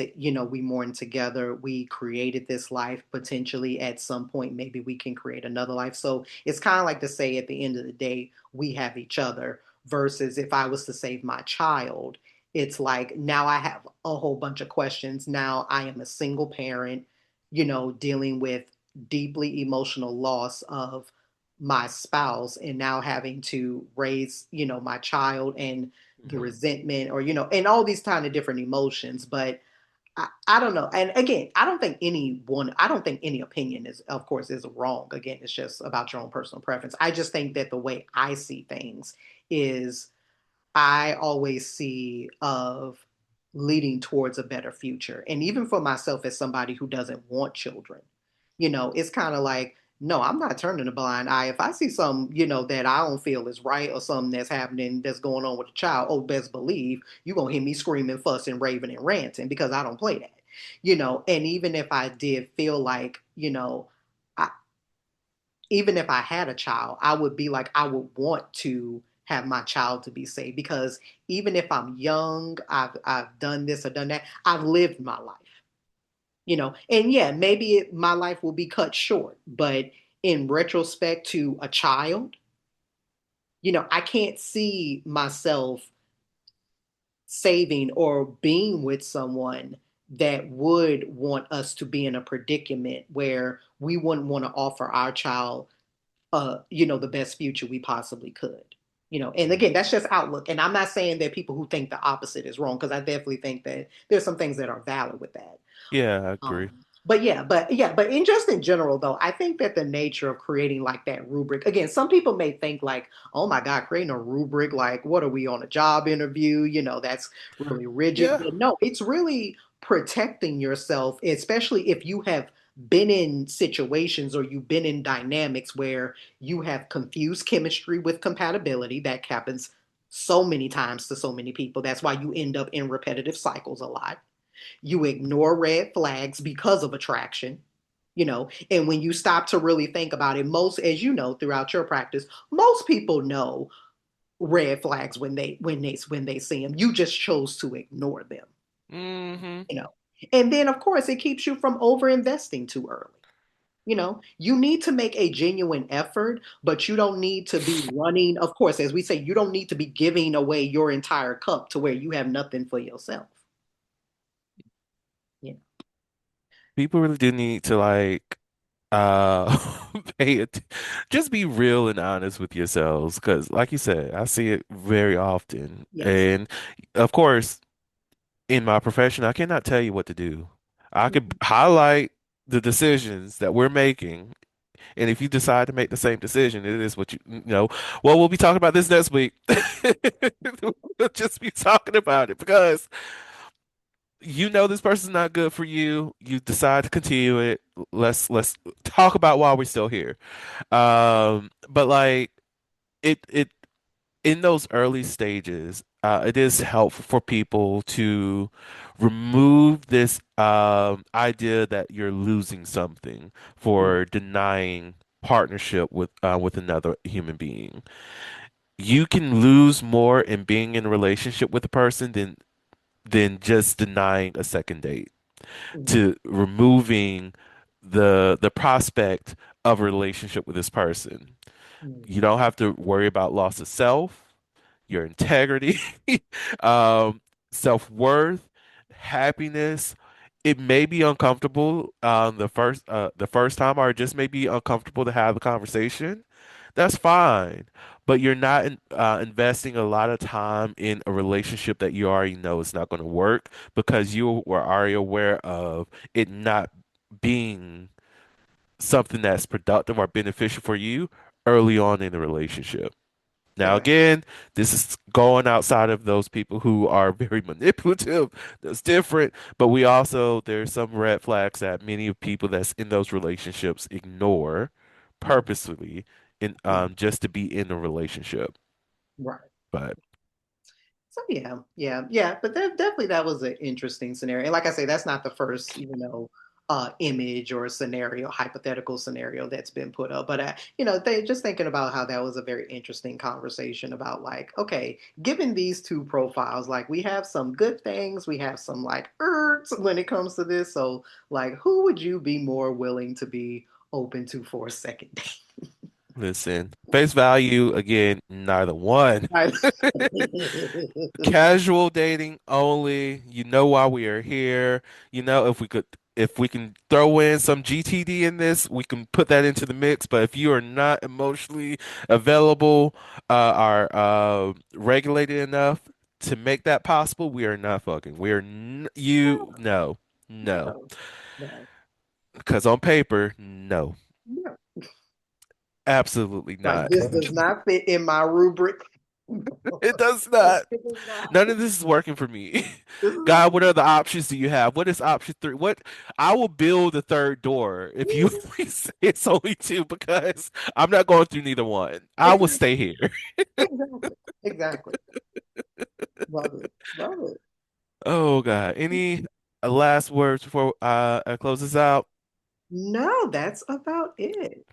together. We created this life. Potentially at some point, maybe we can create another life. So it's kind of like to say at the end of the day, we have each other versus if I was to save my child. it's like now I have a whole bunch of questions. Now I am a single parent, dealing with deeply emotional loss of my spouse and now having to raise, my child and the Mhm. resentment or, and all these kind of different emotions. But I don't know. And again, I don't think any opinion is, of course, is wrong. Again, it's just about your own personal preference. I just think that the way I see things is I always see of leading towards a better future. And even for myself as somebody who doesn't want children, it's kind of like, no, I'm not turning a blind eye. If I see something, that I don't feel is right or something that's happening that's going on with a child, oh, best believe you're going to hear me screaming, fussing, raving, and ranting because I don't play that. And even if I did feel like, I, even if I had a child, I would be like, I would want to have my child to be saved because even if I'm young, I've done this or done that, I've lived my life, and yeah, maybe my life will be cut short, but in retrospect to a child, I can't see myself saving or being with someone that would want us to be in a predicament where we wouldn't want to offer our child the best future we possibly could. And Mhm. again, that's just outlook. And I'm not saying that people who think the opposite is wrong, because I definitely think that there's some things that are valid with that. Yeah, I agree. But in general though, I think that the nature of creating like that rubric, again, some people may think like, oh my God, creating a rubric, like what are we on a job interview? That's really rigid. Yeah. But no, it's really protecting yourself, especially if you have been in situations or you've been in dynamics where you have confused chemistry with compatibility. That happens so many times to so many people. That's why you end up in repetitive cycles a lot. You ignore red flags because of attraction, and when you stop to really think about it, most, as you know, throughout your practice, most people know red flags when they see them. You just chose to ignore them, Hmm. you know. And then of course it keeps you from over investing too early. You need to make a genuine effort, but you don't need to be running. Of course, as we say, you don't need to be giving away your entire cup to where you have nothing for yourself. Yeah. People really do need to like uh pay it just be real and honest with yourselves because like you said, I see it very often. Yes. And of course, in my profession, I cannot tell you what to do. I could Mhm. highlight the decisions that we're making, and if you decide to make the same decision, it is what you know. Well, we'll be talking about this next week. We'll just be talking about it because you know this person's not good for you. You decide to continue it. Let's talk about why we're still here. But like it in those early stages, it is helpful for people to remove this idea that you're losing something Mhm. for denying partnership with another human being. You can lose more in being in a relationship with a person than just denying a second date, Mhm. to removing the prospect of a relationship with this person. You Mhm. don't have to worry about loss of self, your integrity, um, self-worth, happiness. It may be uncomfortable the first time, or it just may be uncomfortable to have the conversation. That's fine, but you're not investing a lot of time in a relationship that you already know is not going to work because you were already aware of it not being something that's productive or beneficial for you early on in the relationship. Now, Correct. again, this is going outside of those people who are very manipulative. That's different. But we also, there's some red flags that many of people that's in those relationships ignore Mhm. purposely in Mhm. just to be in a relationship. Right. But So yeah. But definitely that was an interesting scenario. And like I say, that's not the first, image or scenario, hypothetical scenario that's been put up. But they just thinking about how that was a very interesting conversation about like, okay, given these two profiles, like we have some good things, we have some like when it comes to this. So like, who would you be more willing to be open to for a second date? Listen, face value again, neither one. Right. Casual dating only. You know why we are here. If we can throw in some GTD in this, we can put that into the mix. But if you are not emotionally available, are regulated enough to make that possible, we are not fucking. We are n you No, no, no. no, no, Because on paper, no, no. absolutely Like not. this does not fit in my rubric. It does not. It does not. None of this is working for me. This is not. God, what other options do you have? What is option three? What I will build a third door if you say it's only two because I'm not going through neither one. I will Exactly. stay here. Exactly. Exactly. Love it. Love it. Oh God. Any last words before I close this out? No, that's about it.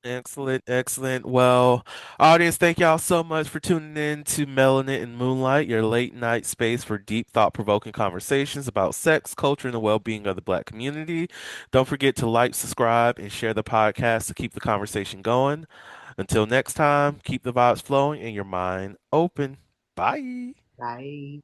Excellent, excellent. Well, audience, thank y'all so much for tuning in to Melanin and Moonlight, your late night space for deep, thought-provoking conversations about sex, culture, and the well-being of the Black community. Don't forget to like, subscribe, and share the podcast to keep the conversation going. Until next time, keep the vibes flowing and your mind open. Bye. Bye.